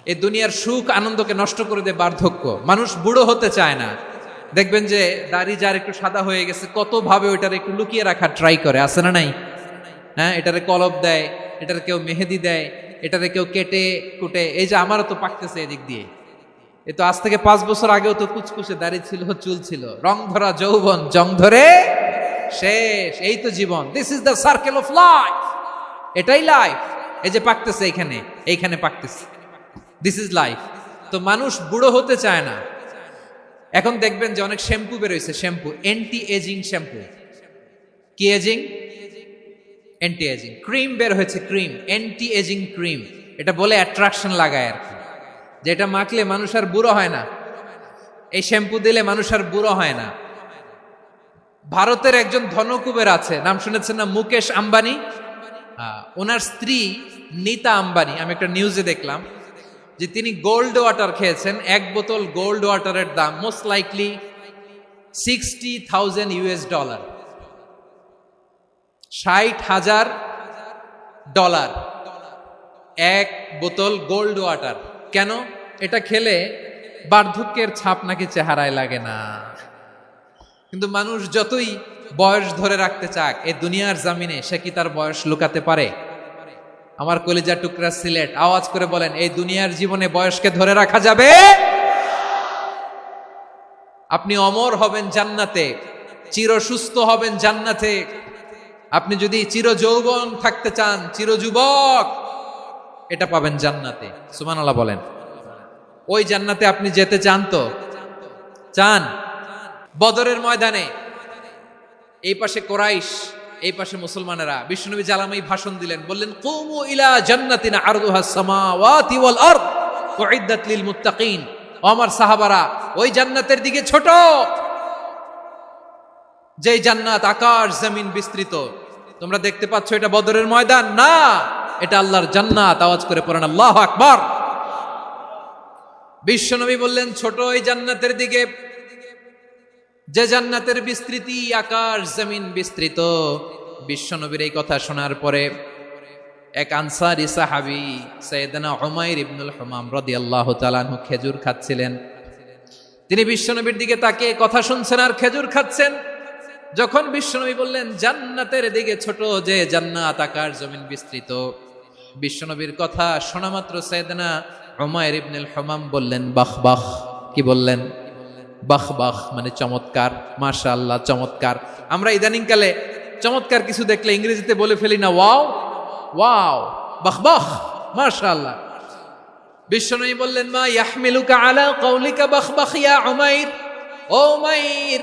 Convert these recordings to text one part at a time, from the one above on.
এই দুনিয়ার সুখ আনন্দকে নষ্ট করে দেয় বার্ধক্য। মানুষ বুড়ো হতে চায় না। দেখবেন যে দাড়ি যার একটু সাদা হয়ে গেছে কত ভাবে ওইটার একটু লুকিয়ে রাখার ট্রাই করে, আছে না নাই? হ্যাঁ, এটারে কলপ দেয়, এটার কেউ মেহেদি দেয়, এটারে কেউ কেটে কুটে। এই যে আমারও তো পাকতেছে এদিক দিয়ে, এ তো আজ থেকে 5 বছর আগেও তো কুচকুচে দাড়ি ছিল, চুল ছিল, রং ধরা যৌবন জং ধরে শেষ। এই তো জীবন, this is the circle of life. এটাই লাইফ। এই যে পাকতেছে এইখানে পাকতেছে, দিস ইজ লাইফ। তো মানুষ বুড়ো হতে চায় না। এখন দেখবেন যে অনেক শ্যাম্পু বেরোইছে, শ্যাম্পু অ্যান্টি এজিং শ্যাম্পু। কি এজিং? Anti ageing. ক্রিম বের হয়েছে, ক্রিম অ্যান্টি এজিং ক্রিম। এটা বলে অ্যাট্রাকশন লাগায় আর কি, যেটা মাখলে মানুষ আর বুড়ো হয় না। এই শ্যাম্পু দিলে মানুষ আর বুড়ো হয় না। ভারতের একজন ধনকুবের আছে, নাম শুনেছেন না? মুকেশ আম্বানি। ওনার স্ত্রী নীতা আম্বানি, আমি একটা নিউজে দেখলাম যে তিনি গোল্ড ওয়াটার খেয়েছেন। 1 বোতল গোল্ড ওয়াটারের দাম মোস্ট লাইকলি $60,000 $60,000 1 বোতল গোল্ড ওয়াটার। কেন? এটা খেলে বার্ধক্যের ছাপ নাকি চেহারায় লাগে না। কিন্তু মানুষ যতই বয়স ধরে রাখতে চাক এই দুনিয়ার জামিনে, সে কি তার বয়স লুকাতে পারে? আমার কলিজা টুকরা সিলেট, আওয়াজ করে বলেন, এই দুনিয়ার জীবনে বয়সকে ধরে রাখা যাবে? আপনি অমর হবেন জান্নাতে, চির সুস্থ হবেন জান্নাতে। আপনি যদি চির যৌবন থাকতে চান, চির যুবক, এটা পাবেন জান্নাতে। সুবহানাল্লাহ বলেন। ওই জান্নাতে আপনি যেতে চান তো? চান? বদরের ময়দানে এই পাশে কোরাইশ, এই পাশে মুসলমানেরা। বিশ্বনবী জালামাই ভাষণ দিলেন, বললেন, কুমু ইলা জান্নাতিন আরদুহাস সামাওয়াতি ওয়াল আরদ উইদ্দাত লিল মুত্তাকিন। ও আমার সাহাবারা, ওই জান্নাতের দিকে ছোট, যেই জান্নাত আকাশ জমিন বিস্তৃত। তোমরা দেখতে পাচ্ছ এটা বদরের ময়দান না, এটা আল্লাহর জান্নাত। আওয়াজ করে পড়েন আল্লাহু আকবার। বিশ্বনবী বললেন, ছোট ওই জান্নাতের দিকে, যে জান্নাতের বিস্তৃতি আকাশ জমিন বিস্তৃত। বিশ্বনবীর এই কথা শোনার পরে এক আনসারী সাহাবী সাইয়েদনা উমাইর ইবনুল হুমাম রাদিয়াল্লাহু তাআলা আনহু খেজুর খাচ্ছিলেন। তিনি বিশ্বনবীর দিকে তাকিয়ে কথা শুনছেন আর খেজুর খাচ্ছেন। যখন বিশ্বনবী বললেন জান্নাতের দিকে ছোট, যে জান্নাত আকাশ জমিন বিস্তৃত, বিশ্বনবীর কথা শোনা মাত্র সাইয়েদনা উমাইর ইবনুল হুমাম বললেন বাহ বাহ। কি বললেন? বাহ বাহ, মানে চমৎকার, মাশাআল্লাহ, চমৎকার। আমরা ইদানিং কালে চমৎকার কিছু দেখলে ইংরেজিতে বলে ফেলি না, ওয়াও ওয়াও, বাহ বাহ, মাশাআল্লাহ। বিশ্বনবী বললেন, মা ইয়াহমিলুকা আলা কওলিকা বাহ বাহ ইয়া উমাইর। ও উমাইর,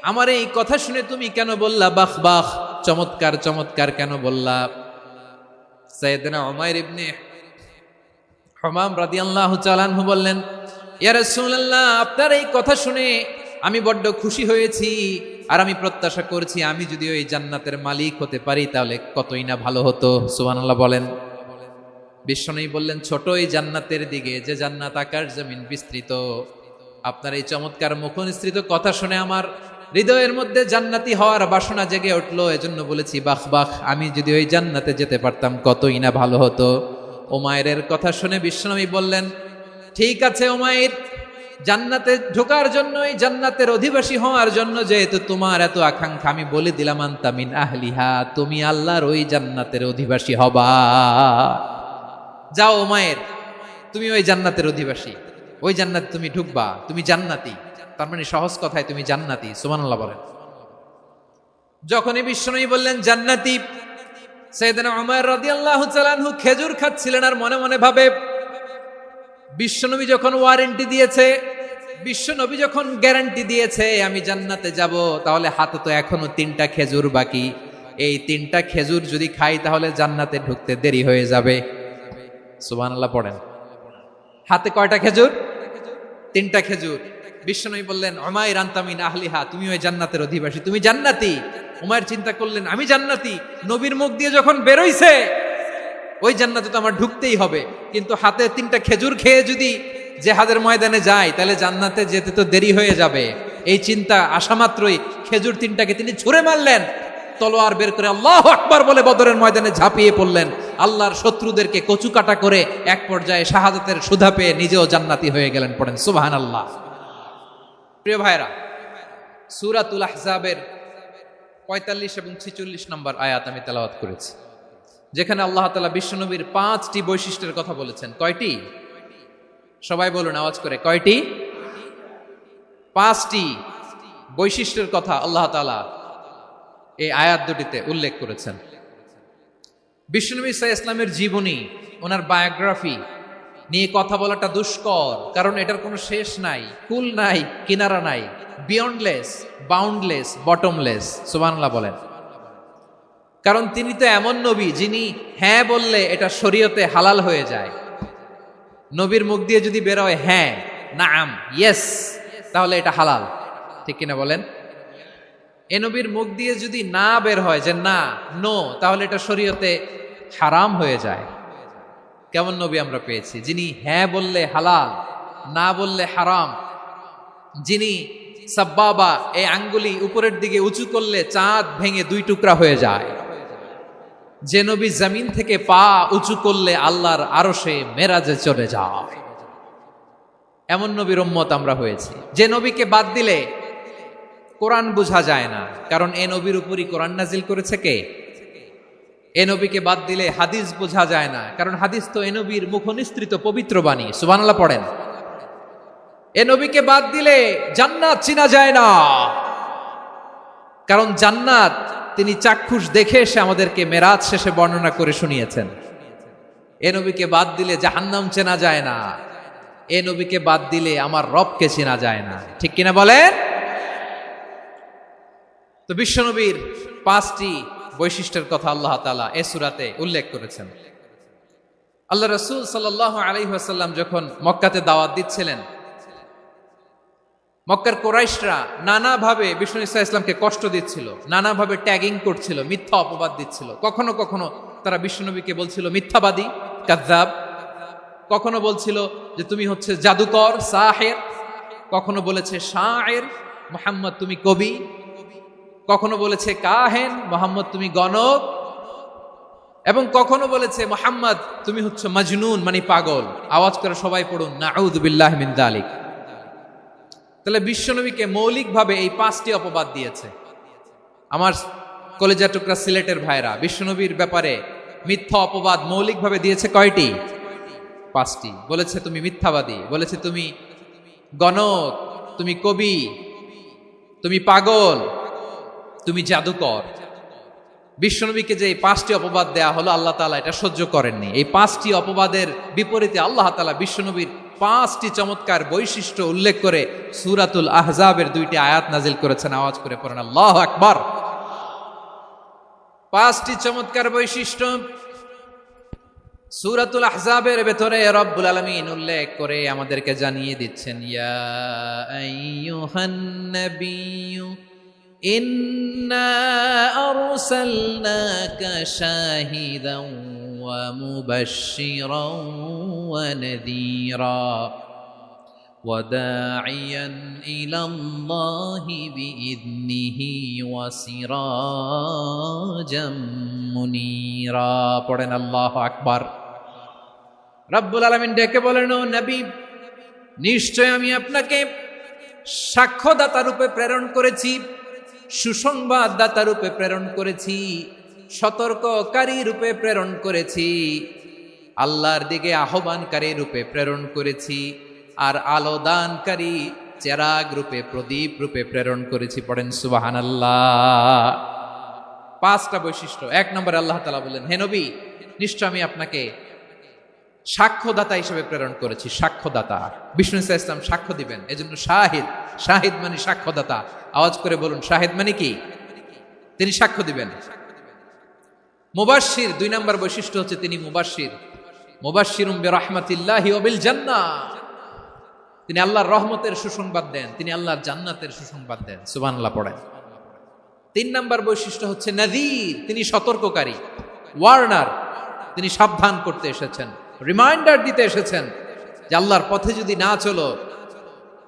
আমার এই কথা শুনে তুমি কেন বললা বাহ বাহ, চমৎকার চমৎকার কেন বললা? সাইয়েদনা উমাইর ইবনে হুমাম রাদিয়াল্লাহু তাআলা আনহু বললেন, ইয়া রাসূলুল্লাহ, আপনার এই কথা শুনে আমি বড্ড খুশি হয়েছি, আর আমি প্রত্যাশা করছি আমি যদি ওই জান্নাতের মালিক হতে পারি তাহলে কতই না ভালো হতো। সুবহানাল্লাহ বলেন। বিশ্বনবী বললেন, ছোট এই জান্নাতের দিকে, যে জান্নাত আকাশ জমিন বিস্তৃত। আপনার এই চমৎকার মুখনিসৃত কথা শুনে আমার হৃদয়ের মধ্যে জান্নাতি হওয়ার বাসনা জেগে উঠলো, এজন্য বলেছি বাহ বাহ, আমি যদি ওই জান্নাতে যেতে পারতাম কতই না ভালো হতো। উমাইরের কথা শুনে বিশ্বনবী বললেন, ঠিক আছে উমাইর, জান্নাতে ঢোকার জন্য, এই জান্নাতের অধিবাসী হওয়ার জন্য যেহেতু তোমার এত আকাঙ্ক্ষা, আমি বলে দিলাম আনতা মিন আহলিহা, তুমি আল্লাহর ওই জান্নাতের অধিবাসী হবা। যাও উমাইর, তুমি ওই জান্নাতের অধিবাসী, ওই জান্নাতে তুমি ঢুকবা, তুমি জান্নাতি। তার মানে সহজ কথায় তুমি জান্নাতি। সুবহানাল্লাহ বলেন। যখনই বিশ্বনবী বললেন জান্নাতি, সাইয়েদনা উমাইর রাদিয়াল্লাহু তাআলা আনহু খেজুর খাচ্ছিলেন আর মনে মনে ভাবে, বিশ্বনবী যখন ওয়ারেন্টি দিয়েছে, বিশ্বনবী যখন গ্যারান্টি দিয়েছে আমি জান্নাতে যাব, তাহলে হাতে তো এখনো 3টা খেজুর বাকি। এই 3টা খেজুর যদি খাই তাহলে জান্নাতে ঢুকতে দেরি হয়ে যাবে। সুবহানাল্লাহ পড়েন। হাতে কয়টা খেজুর? 3টা খেজুর। বিশ্বনবী বললেন, উমাইর আনতা মিন আহলিহা, তুমি ওই জান্নাতের অধিবাসী, তুমি জান্নাতি। উমাইর চিন্তা করলেন, আমি জান্নাতি, নবীর মুখ দিয়ে যখন বেরোইছে ওই জান্নাতে তো আমার ঢুকতেই হবে, কিন্তু হাতে 3টা খেজুর খেয়ে যদি জিহাদের ময়দানে যাই তাহলে জান্নাতে যেতে তো দেরি হয়ে যাবে। এই চিন্তা আসা মাত্রই খেজুর 3টাকে তিনি ছুঁড়ে মারলেন, তলোয়ার বের করে আল্লাহু আকবার বলে বদরের ময়দানে ঝাঁপিয়ে পড়লেন আল্লাহর শত্রুদেরকে কচুকাটা করে এক পর্যায়ে শাহাদাতের সুধা পেয়ে নিজেও জান্নাতি হয়ে গেলেন। পড়েন সুবহানাল্লাহ। প্রিয় ভাইরা, সূরাতুল আহজাবের ৪৫ এবং ৪৬ নম্বর আয়াত আমি তেলাওয়াত করেছি, যেখানে আল্লাহ তাআলা বিশ্বনবীর ৫টি বৈশিষ্ট্যের কথা বলেছেন। কয়টি? সবাই বলুন আওয়াজ করে, কয়টি? ৫টি বৈশিষ্ট্যের কথা আল্লাহ তাআলা এই আয়াত দুটিতে উল্লেখ করেছেন। বিশ্বনবী সাল্লাল্লাহু আলাইহি ইসলামের জীবনী, ওনার বায়োগ্রাফি নিয়ে কথা বলাটা দুষ্কর, কারণ এটার কোনো শেষ নাই, কুল নাই, কিনারা নাই, বিয়ন্ডলেস, বাউন্ডলেস, বটমলেস। সুবহানাল্লাহ বলেন। কারণ তিনি তো এমন নবী যিনি হ্যাঁ বললে এটা শরীয়তে হালাল হয়ে যায়। নবীর মুখ দিয়ে যদি বের হয় হ্যাঁ, নাম, ইয়েস, তাহলে এটা হালাল। ঠিক কিনা বলেন? এ নবীর মুখ দিয়ে যদি না বের হয় যে না, নো, তাহলে এটা শরীয়তে হারাম হয়ে যায়। কেমন নবী আমরা পেয়েছি, যিনি হ্যাঁ বললে হালাল, না বললে হারাম, যিনি সাব্বাবা, এই আঙ্গুলি উপরের দিকে উঁচু করলে চাঁদ ভেঙে 2 টুকরা হয়ে যায়, যে নবী জমিন থেকে পা উঁচু করলে আল্লাহর আরশে মেরাজে চলে যায়, এমন নবীর উম্মত আমরা হয়েছি। যে নবীকে বাদ দিলে কোরআন বোঝা যায় না, কারণ এ নবীর উপরই কোরআন নাজিল করেছে কে? এ নবীকে বাদ দিলে হাদিস বোঝা যায় না, কারণ হাদিস তো এ নবীর মুখনিসৃত পবিত্র বাণী। সুবহানাল্লাহ পড়েন। এ নবীকে বাদ দিলে জান্নাত চিনা যায় না, কারণ জান্নাত তিনি চাক্ষুষ দেখে এসে আমাদেরকে মেরাজ শেষে বর্ণনা করে শুনিয়েছেন। এ নবীকে বাদ দিলে জাহান্নাম চেনা যায় না, এ নবীকে বাদ দিলে আমার রবকে চেনা যায় না। ঠিক কিনা বলেন? তো বিশ্বনবীর 5টি বৈশিষ্ট্যের কথা আল্লাহ তাআলা এই সূরাতে উল্লেখ করেছেন। আল্লাহ রাসূল সাল্লাল্লাহু আলাইহি ওয়াসাল্লাম যখন মক্কাতে দাওয়াত দিচ্ছিলেন, মক্কার কুরাইশরা নানাভাবে বিষ্ণু ঈসা ইসলামকে কষ্ট দিচ্ছিল, নানাভাবে ট্যাগিং করছিল, মিথ্যা অপবাদ দিচ্ছিল। কখনো কখনো তারা বিশ্বনবীকে বলছিল মিথ্যাবাদী, কাযযাব। কখনো বলছিল যে তুমি হচ্ছে জাদুকর, সাহির। কখনো বলেছে শায়ের, মুহাম্মদ তুমি কবি। কখনো বলেছে কাহেন, মুহাম্মদ তুমি গণক। এবং কখনো বলেছে মুহাম্মদ তুমি হচ্ছে মাজনুন, মানে পাগল। আওয়াজ করে সবাই পড়ুন নাউযু বিল্লাহি মিন যালিক। তাহলে বিশ্বনবীকে মৌলিকভাবে এই 5টি অপবাদ দিয়েছে। আমার কলেজা টুকরা সিলেটের ভাইরা, বিশ্বনবীর ব্যাপারে মিথ্যা অপবাদ মৌলিকভাবে দিয়েছে কয়টি? 5টি। বলেছে তুমি মিথ্যাবাদী, বলেছে তুমি গণক, তুমি কবি, তুমি পাগল, তুমি জাদুকর। বিশ্বনবীকে যে এই 5টি অপবাদ দেয়া হলো, আল্লাহ তাআলা এটা সহ্য করেননি। এই 5টি অপবাদের বিপরীতে আল্লাহ তাআলা বিশ্বনবীর 5টি চমৎকার বৈশিষ্ট্য উল্লেখ করে সূরাতুল আহজাবের 2টি আয়াত নাজিল করেছেন। আওয়াজ করে পড়েন আল্লাহু আকবার। 5টি চমৎকার বৈশিষ্ট্য সূরাতুল আহজাবের ভেতরে রব্বুল আলামিন উল্লেখ করে আমাদেরকে জানিয়ে দিচ্ছেন, ইয়া আইয়ুহান নাবিয়্যু ইন্না আরসালনাকা শাহিদান ওয়া মুবাশশিরান ওয়া নাযীরা ওয়া দাঈয়ান ইলাল্লাহি বিইذনিহি ওয়া সিরাজাম মুনীরা। পড়েন আল্লাহু আকবার। রব্বুল আলামিন ডেকে বলেন, ও নবী, নিশ্চয় আমি আপনাকে সাক্ষ্যদাতা রূপে প্রেরণ করেছি, সুসংবাদদাতা রূপে প্রেরণ করেছি, সতর্ককারী রূপে প্রেরণ করেছি, আল্লাহর দিকে আহ্বানকারী রূপে প্রেরণ করেছি, আর আলো দানকারী চেরাগ রূপে, প্রদীপ রূপে প্রেরণ করেছি। পড়েন সুবহানাল্লাহ। 5টা বৈশিষ্ট্য। 1 নম্বরে আল্লাহ তাআলা বলেন, হে নবী, নিশ্চয় আমি আপনাকে সাক্ষ্যদাতা হিসেবে প্রেরণ করেছি। সাক্ষ্যদাতা, বিষ্ণু ঈসা ইসলাম সাক্ষ্য দিবেন, এজন্য শাহিদ। শাহিদ মানে সাক্ষ্যদাতা। আওয়াজ করে বলুন, শাহিদ মানে কি? তিনি সাক্ষ্য দিবেন। মুবাশশির, 2 নম্বর বৈশিষ্ট্য হচ্ছে তিনি মুবাশশির। মুবাশশিরুম বিরাহমাতিল্লাহি ওয়া বিল জান্নাহ। তিনি আল্লাহর রহমতের সুসংবাদ দেন, তিনি আল্লাহর জান্নাতের সুসংবাদ দেন। সুবহানাল্লাহ পড়েন। 3 নম্বর বৈশিষ্ট্য হচ্ছে নাযীর, তিনি সতর্ককারী, ওয়ার্নার। তিনি সাবধান করতে এসেছেন, রিমাইন্ডার দিতে এসেছেন যে আল্লাহর পথে যদি না চলো,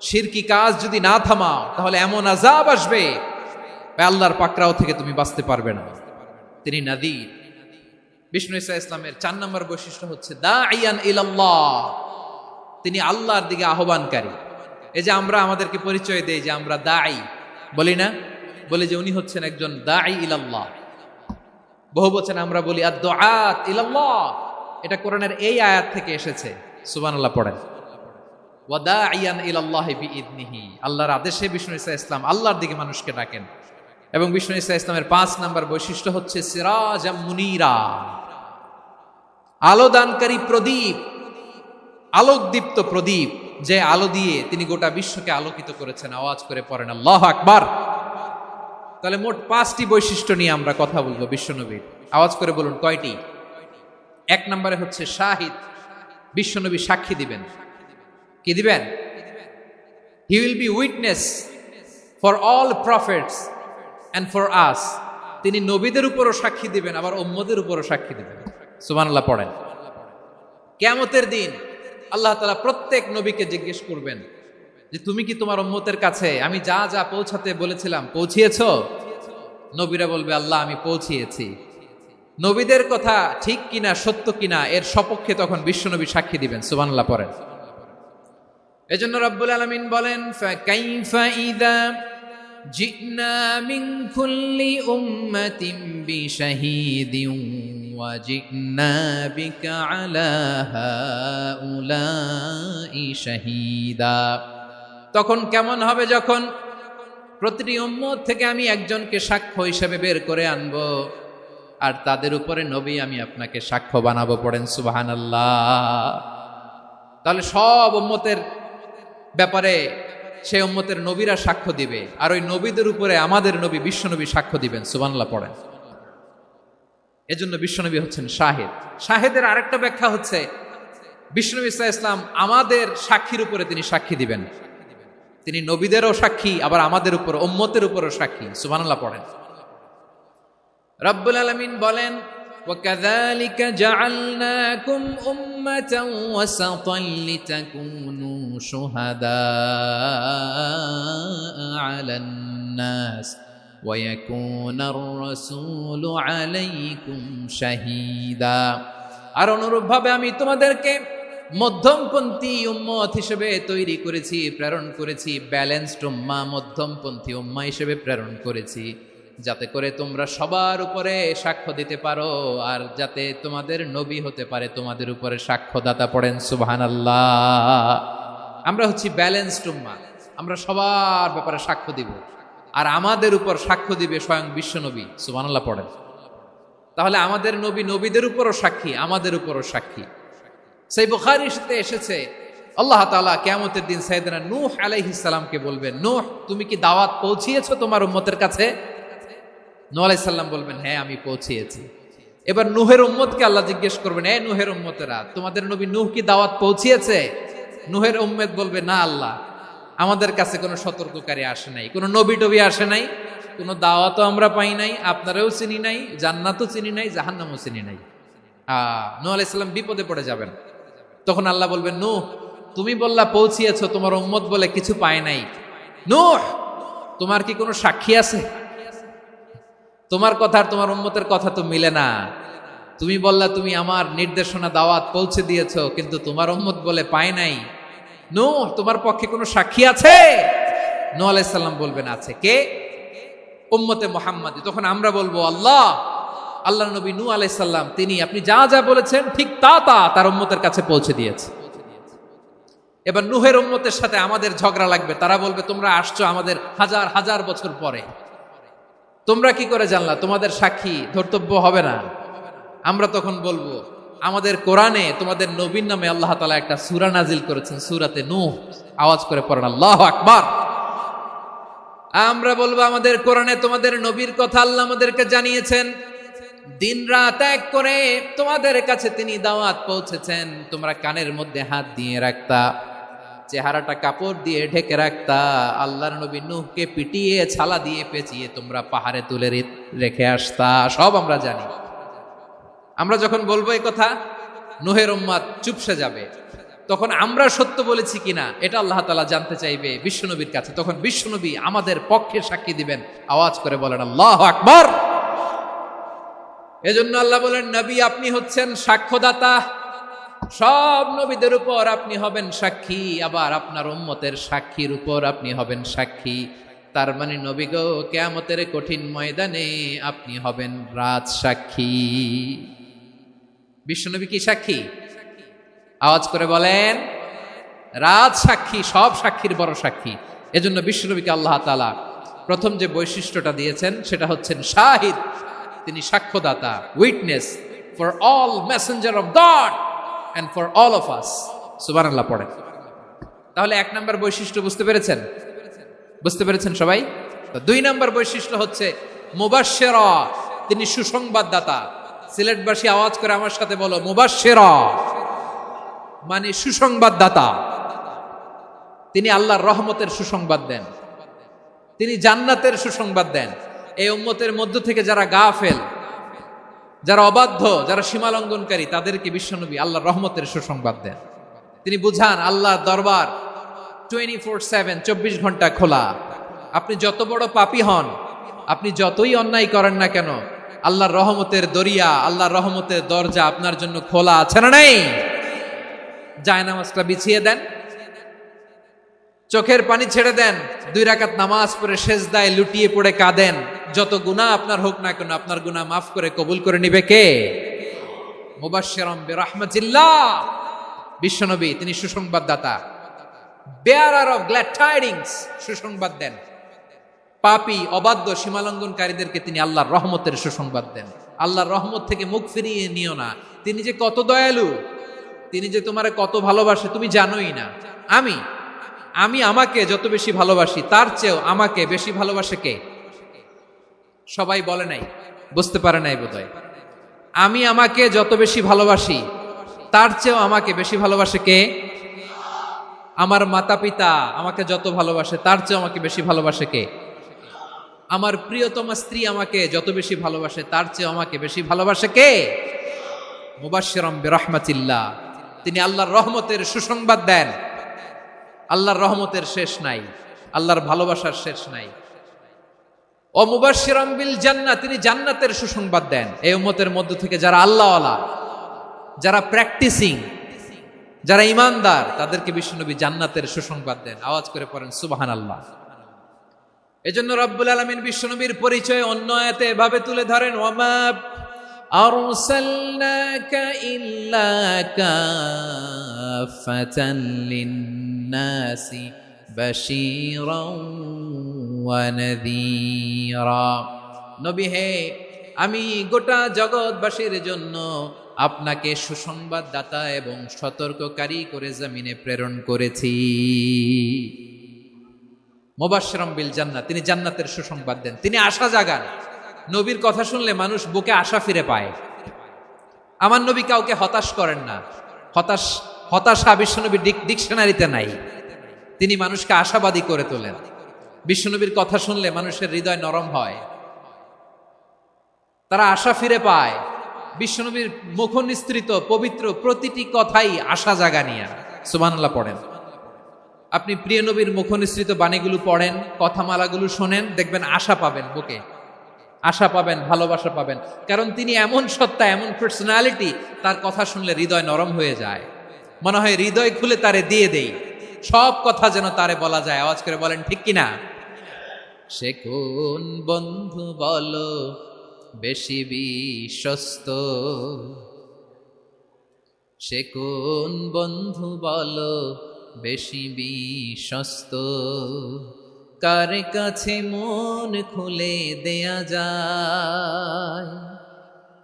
শিরকি কাজ যদি না থামাও, তাহলে এমন আযাব আসবে আল্লাহর পাকড়াও থেকে তুমি বাঁচতে পারবে না। তিনি নাযীর। বিষ্ণু ঈসা ইসলামের 4 নম্বর বৈশিষ্ট্য হচ্ছে দাঈয়ান ইলাল্লাহ, তিনি আল্লাহর দিকে আহ্বানকারী। এই যে আমরা আমাদেরকে পরিচয় দেই যে আমরা দাঈ, বলি না? বলি যে উনি হচ্ছেন একজন দাঈ ইলাল্লাহ। বহু বচনে আমরা বলি আদ-দুআত ইলাল্লাহ, এটা কোরআনের এই আয়াত থেকে এসেছে। সুবহানাল্লাহ পড়েন। ওয়া দাঈয়ান ইলাল্লাহি বিইذনিহি, আল্লাহর আদেশে বিষ্ণু ঈসা ইসলাম আল্লাহর দিকে মানুষকে ডাকেন। এবং বিষ্ণু ঈসা ইসলামের 5 নম্বর বৈশিষ্ট্য হচ্ছে সিরাজাম মুনীরা, আলোদানকারী প্রদীপ, আলোকদীপ্ত প্রদীপ, যে আলো দিয়ে তিনি গোটা বিশ্বকে আলোকিত করেছেন। আওয়াজ করে পড়েন আল্লাহু আকবার। তাহলে মোট 5টি বৈশিষ্ট্য নিয়ে আমরা কথা বলবো বিশ্বনবীর। আওয়াজ করে বলুন কয়টি? 1 নম্বরে হচ্ছে শাহিদ, বিশ্বনবী সাক্ষী দিবেন। কি দিবেন? He will be witness for all prophets and for us, তিনি নবীদের উপরও সাক্ষী দিবেন, আবার উম্মতের উপরও সাক্ষী দিবেন। সুবহানাল্লাহ পড়েন। কিয়ামতের দিন আল্লাহ তাআলা প্রত্যেক নবীকে জিজ্ঞেস করবেন যে তুমি কি তোমার উম্মতের কাছে আমি যা যা পৌঁছাতে বলেছিলাম পৌঁছিয়েছো? নবীরা বলবে আল্লাহ আমি পৌঁছিয়েছি। নবীদের কথা ঠিক কিনা, সত্য কিনা, এর সপক্ষে তখন বিশ্বনবী সাক্ষী দিবেন। সুবহানাল্লাহ পড়েন। এজন্য রব্বুল আলামিন বলেন ফাকাইফা ইযা জিনা মিন কুল্লি উম্মাতিন বিশাহীদিন ওয়া জিনা বিকা আলা হাউলাই শাহীদা, তখন কেমন হবে যখন প্রতিটি উম্মত থেকে আমি একজনকে সাক্ষ্য হিসেবে বের করে আনবো, আর তাদের উপরে নবী আমি আপনাকে সাক্ষ্য বানাবো। পড়েন সুবহানাল্লাহ। তাহলে সব উম্মতের ব্যাপারে সেই উম্মতের নবীরা সাক্ষ্য দিবে, আর ওই নবীদের উপরে আমাদের নবী বিশ্বনবী সাক্ষ্য দিবেন। সুবহানাল্লাহ পড়েন। এজন্য বিশ্বনবী হচ্ছেন শাহিদ। শাহিদের আরেকটা ব্যাখ্যা হচ্ছে বিশ্বনবী সাল্লাল্লাহু আলাইহি ওয়াসাল্লাম আমাদের সাক্ষীর উপরে তিনি সাক্ষী দিবেন। তিনি নবীদেরও সাক্ষী, আবার আমাদের উপর উম্মতের উপরও সাক্ষী। সুবহানাল্লাহ পড়েন। রব্বুল আলামিন বলেন وَكَذَلِكَ جَعَلْنَاكُمْ أُمَّةً وَسَطًا لِتَكُونُوا شُهَدَاءَ عَلَى النَّاسِ وَيَكُونَ الرَّسُولُ عَلَيْكُمْ شَهِيدًا, আর অনুরূপভাবে আমি তোমাদেরকে মধ্যমপন্থী উম্মত হিসেবে তৈরি করেছি, প্রেরণ করেছি। ব্যালেন্সড উম্মাহ, মধ্যমপন্থী উম্মাহ হিসেবে প্রেরণ করেছি, যাতে করে তোমরা সবার উপরে সাক্ষ্য দিতে পারো, আর যাতে তোমাদের নবী হতে পারে তোমাদের উপরে সাক্ষ্যদাতা। পড়েন সুবহানাল্লাহ। আমরা হচ্ছি ব্যালেন্সড উম্মাহ, আমরা সবার ব্যাপারে সাক্ষ্য দিব, আর আমাদের উপর সাক্ষ্য দিবে স্বয়ং বিশ্বনবী। সুবহানাল্লাহ পড়েন। তাহলে আমাদের নবী নবীদের উপরও সাক্ষী, আমাদের উপরও সাক্ষী। সেই বুখারীতে এসেছে আল্লাহ তাআলা কিয়ামতের দিন সাইয়েদনা নূহ আলাইহিস সালামকে বলবেন, নূহ তুমি কি দাওয়াত পৌঁছিয়েছো তোমার উম্মতের কাছে? নূহ আলাইহিস সালাম বলবেন হ্যাঁ আমি পৌঁছিয়েছি। এবার নূহের উম্মতকে আল্লাহ জিজ্ঞেস করবেন, এ নূহের উম্মতেরা তোমাদের নবী নূহ কি দাওয়াত পৌঁছিয়েছে? নূহের উম্মত বলবে না আল্লাহ, আমাদের কাছে কোনো সতর্ককারী আসে নাই, কোনো নবী টবি আসে নাই, কোনো দাওয়াতও আমরা পাই নাই, আপনারাও চিনি নাই, জান্নাতও চিনি নাই, জাহান্নামও চিনি নাই। নূহ আলাইহিস সালাম বিপদে পড়ে যাবেন। তখন আল্লাহ বলবেন নূহ তুমি বললা পৌঁছিয়েছো, তোমার উম্মত বলে কিছু পায় নাই। নূহ তোমার কি কোনো সাক্ষী আছে? তোমার কথা আর তোমার উম্মতের কথা তো মিলে না। তুমি বললা তুমি আমার নির্দেশনা দাওয়াত পৌঁছে দিয়েছো, কিন্তু তোমার উম্মত বলে পায় নাই। নূহ তোমার পক্ষে কোনো সাক্ষী আছে? নূহ আলাইহিস সালাম বলবেন আছে। কে? উম্মতে মুহাম্মাদি। তখন আমরা বলবো আল্লাহ, আল্লাহর নবী নূহ আলাইহিস সালাম তিনি আপনি যা যা বলেছেন ঠিক তা তা তার উম্মতের কাছে পৌঁছে দিয়েছে। এবার নূহের উম্মতের সাথে আমাদের ঝগড়া লাগবে। তারা বলবে তোমরা আসছো আমাদের হাজার হাজার বছর পরে, তোমরা কি করে জানলা? তোমাদের সাক্ষী ধর্তব্য হবে না। আমরা তখন বলবো আমাদের কোরআনে তোমাদের নবীর নামে আল্লাহ তাআলা একটা সূরা নাজিল করেছেন, সূরাতে নূহ। আওয়াজ করে পড়েন আল্লাহু আকবার। আমরা বলবো আমাদের কোরআনে তোমাদের নবীর কথা আল্লাহ আমাদেরকে জানিয়েছেন, দিন রাত এক করে তোমাদের কাছে তিনি দাওয়াত পৌঁছেছেন। তোমরা কানের মধ্যে হাত দিয়ে রাখতা, চেহারাটা কাপড় দিয়ে ঢেকে রাখতা, আল্লাহর নবী নূহকে পিটিয়ে ছালা দিয়ে পেঁচিয়ে তোমরা পাহাড়ে তুলে রেখে আসতা। সব আমরা জানি। আমরা যখন বলবো এই কথা, নূহের উম্মত চুপসে যাবে। তখন আমরা সত্য বলেছি কিনা এটা আল্লাহ তাআলা জানতে চাইবে বিশ্বনবীর কাছে। তখন বিশ্বনবী আমাদের পক্ষে সাক্ষী দিবেন। আওয়াজ করে বলেন আল্লাহু আকবার। এজন্য আল্লাহ বলেন, নবী আপনি হচ্ছেন সাক্ষ্যদাতা, সব নবীদের উপর আপনি হবেন সাক্ষী, আবার আপনার উম্মতের সাক্ষীর উপর আপনি হবেন সাক্ষী। তার মানে নবী গো, কিয়ামতের কঠিন ময়দানে আপনি হবেন রাজ সাক্ষী। বিশ্বনবী কি সাক্ষী? আওয়াজ করে বলেন, রাজ সাক্ষী, সব সাক্ষীর বড় সাক্ষী। এজন্য বিশ্বনবীকে আল্লাহ তাআলা প্রথম যে বৈশিষ্ট্যটা দিয়েছেন সেটা হচ্ছেন শাহিদ। তিনি সাক্ষ্যদাতা, witness for all messenger of God and for all of us। সুবহানাল্লাহ পড়েন। তাহলে এক নাম্বার বৈশিষ্ট্য বুঝতে পেরেছেন? বুঝতে পেরেছেন সবাই? তো দুই নাম্বার বৈশিষ্ট্য হচ্ছে মুবাশশিরা, তিনি সুসংবাদদাতা। সিলেটবাসী আওয়াজ করে আমার সাথে বলো, মুবাশশিরা মানে সুসংবাদদাতা। তিনি আল্লাহর রহমতের সুসংবাদ দেন, তিনি জান্নাতের সুসংবাদ দেন। এই উম্মতের মধ্য থেকে যারা গাফেল, যারা অবাধ্য, যারা সীমালঙ্ঘনকারী, তাদেরকে বিশ্বনবী আল্লাহর রহমতের সুসংবাদ দেন। তিনি বুঝান আল্লাহর দরবার 24/7, 24 ঘন্টা খোলা। আপনি যত বড় পাপী হন, আপনি যতই অন্যায় করেন না কেন, আল্লাহর রহমতের দরিয়া, আল্লাহর রহমতের দরজা আপনার জন্য খোলা আছে না নেই? জায়নামাজটা বিছিয়ে দেন, চোখের পানি ছেড়ে দেন, 2 রাকাত নামাজ পড়ে সেজদায় লুটিয়ে পড়ে কাঁদেন। যত গুনাহ আপনার হোক না কেন, আপনার গুনাহ মাফ করে কবুল করে নিবে কে? মুবাশশিরাম বিরাহমাতিল্লাহ। বিশ্বনবী তিনি সুসংবাদদাতা, বেয়ারার অফ গ্ল্যাড টাইডিংস, সুসংবাদ দেন। পাপী, অবাধ্য, সীমালঙ্ঘনকারীদেরকে তিনি আল্লাহর রহমতের সুসংবাদ দেন। আল্লাহর রহমত থেকে মুখ ফিরিয়ে নিও না। তিনি যে কত দয়ালু, তিনি যে তোমারে কত ভালোবাসে তুমি জানোই না। আমি আমাকে যত বেশি ভালোবাসি, তার চেয়েও আমাকে বেশি ভালোবাসে কে? সবাই বলে নাই, বুঝতে পারে নাই বোধহয়। আমি আমাকে যত বেশি ভালোবাসি, তার চেয়েও আমাকে বেশি ভালোবাসে কে? আমার মাতা পিতা আমাকে যত ভালোবাসে, তার চেয়েও আমাকে বেশি ভালোবাসে কে? আমার প্রিয়তমা স্ত্রী আমাকে যত বেশি ভালোবাসে, তার চেয়েও আমাকে বেশি ভালোবাসে কে? মুবাশশিরাম বিরাহমাতিল্লাহ, তিনি আল্লাহর রহমতের সুসংবাদ দেন। আল্লাহর রহমতের শেষ নাই, আল্লাহর ভালোবাসার শেষ নাই। ও মুবাশশিরাম বিল জান্নাহ, তিনি জান্নাতের সুসংবাদ দেন। এই উম্মতের মধ্য থেকে যারা আল্লাহওয়ালা, যারা প্র্যাকটিসিং, যারা ঈমানদার, তাদেরকে বিশ্বনবী জান্নাতের সুসংবাদ দেন। আওয়াজ করে পড়েন সুবহানাল্লাহ। এজন্য রব্বুল আলামিন বিশ্বনবীর পরিচয় অন্য আয়াতে এভাবে তুলে ধরেন, ওয়ামা আরসালনাকা ইল্লা কাফাতান লিন-নাসি বাশীরাও ওয়া নাযীরা। নবী হে, আমি গোটা জগৎবাসীর জন্য আপনাকে সুসংবাদদাতা এবং সতর্ককারী করে জমিনে প্রেরণ করেছি। মুবাশশিরাম বিল জান্নাহ, তিনি জান্নাতের সুসংবাদ দেন, তিনি আশা জাগান। নবীর কথা শুনলে মানুষ বুকে আশা ফিরে পায়। আমার নবী কাউকে হতাশ করেন না। হতাশা বিশ্বনবীর ডিকশনারিতে নাই। তিনি মানুষকে আশাবাদী করে তোলেন। বিশ্বনবীর কথা শুনলে মানুষের হৃদয় নরম হয়, তারা আশা ফিরে পায়। বিশ্বনবীর মুখ নিঃসৃত পবিত্র প্রতিটি কথাই আশা জাগানিয়া। সুবহানাল্লাহ পড়েন। আপনি প্রিয় নবীর মুখ নিঃসৃত বাণীগুলো পড়েন, কথামালাগুলো শোনেন, দেখবেন আশা পাবেন, বুকে আশা পাবেন, ভালোবাসা পাবেন। কারণ তিনি এমন সত্তা, এমন পার্সোনালিটি, তার কথা শুনলে হৃদয় নরম হয়ে যায়। মনে হয় হৃদয় খুলে তারে দিয়ে দেই, সব কথা যেন তারে বলা যায়। আওয়াজ করে বলেন ঠিক কিনা? সে কোন বন্ধু বলো বেশি বিশ্বস্ত, সে কোন বন্ধু বলো বেশি বিশ্বস্ত, কার কাছে মন খুলে দেয়া যায়,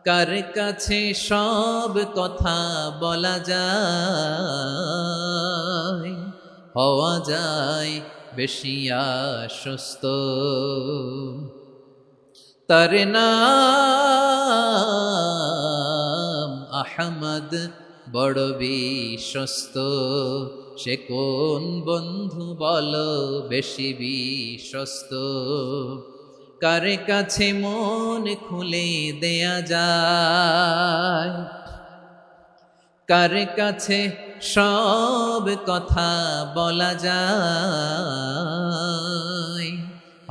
কার কাছে সব কথা বলা যায়, হওয়া যায় বেশি আশ্বস্ত। তার নাম আহমদ, বড় বিশ্বস্ত। সে কোন বন্ধু বলো বেশি বিশ্বস্ত, কার কাছে মন খুলে দেয়া যায়, কার কাছে সব কথা বলা যায়,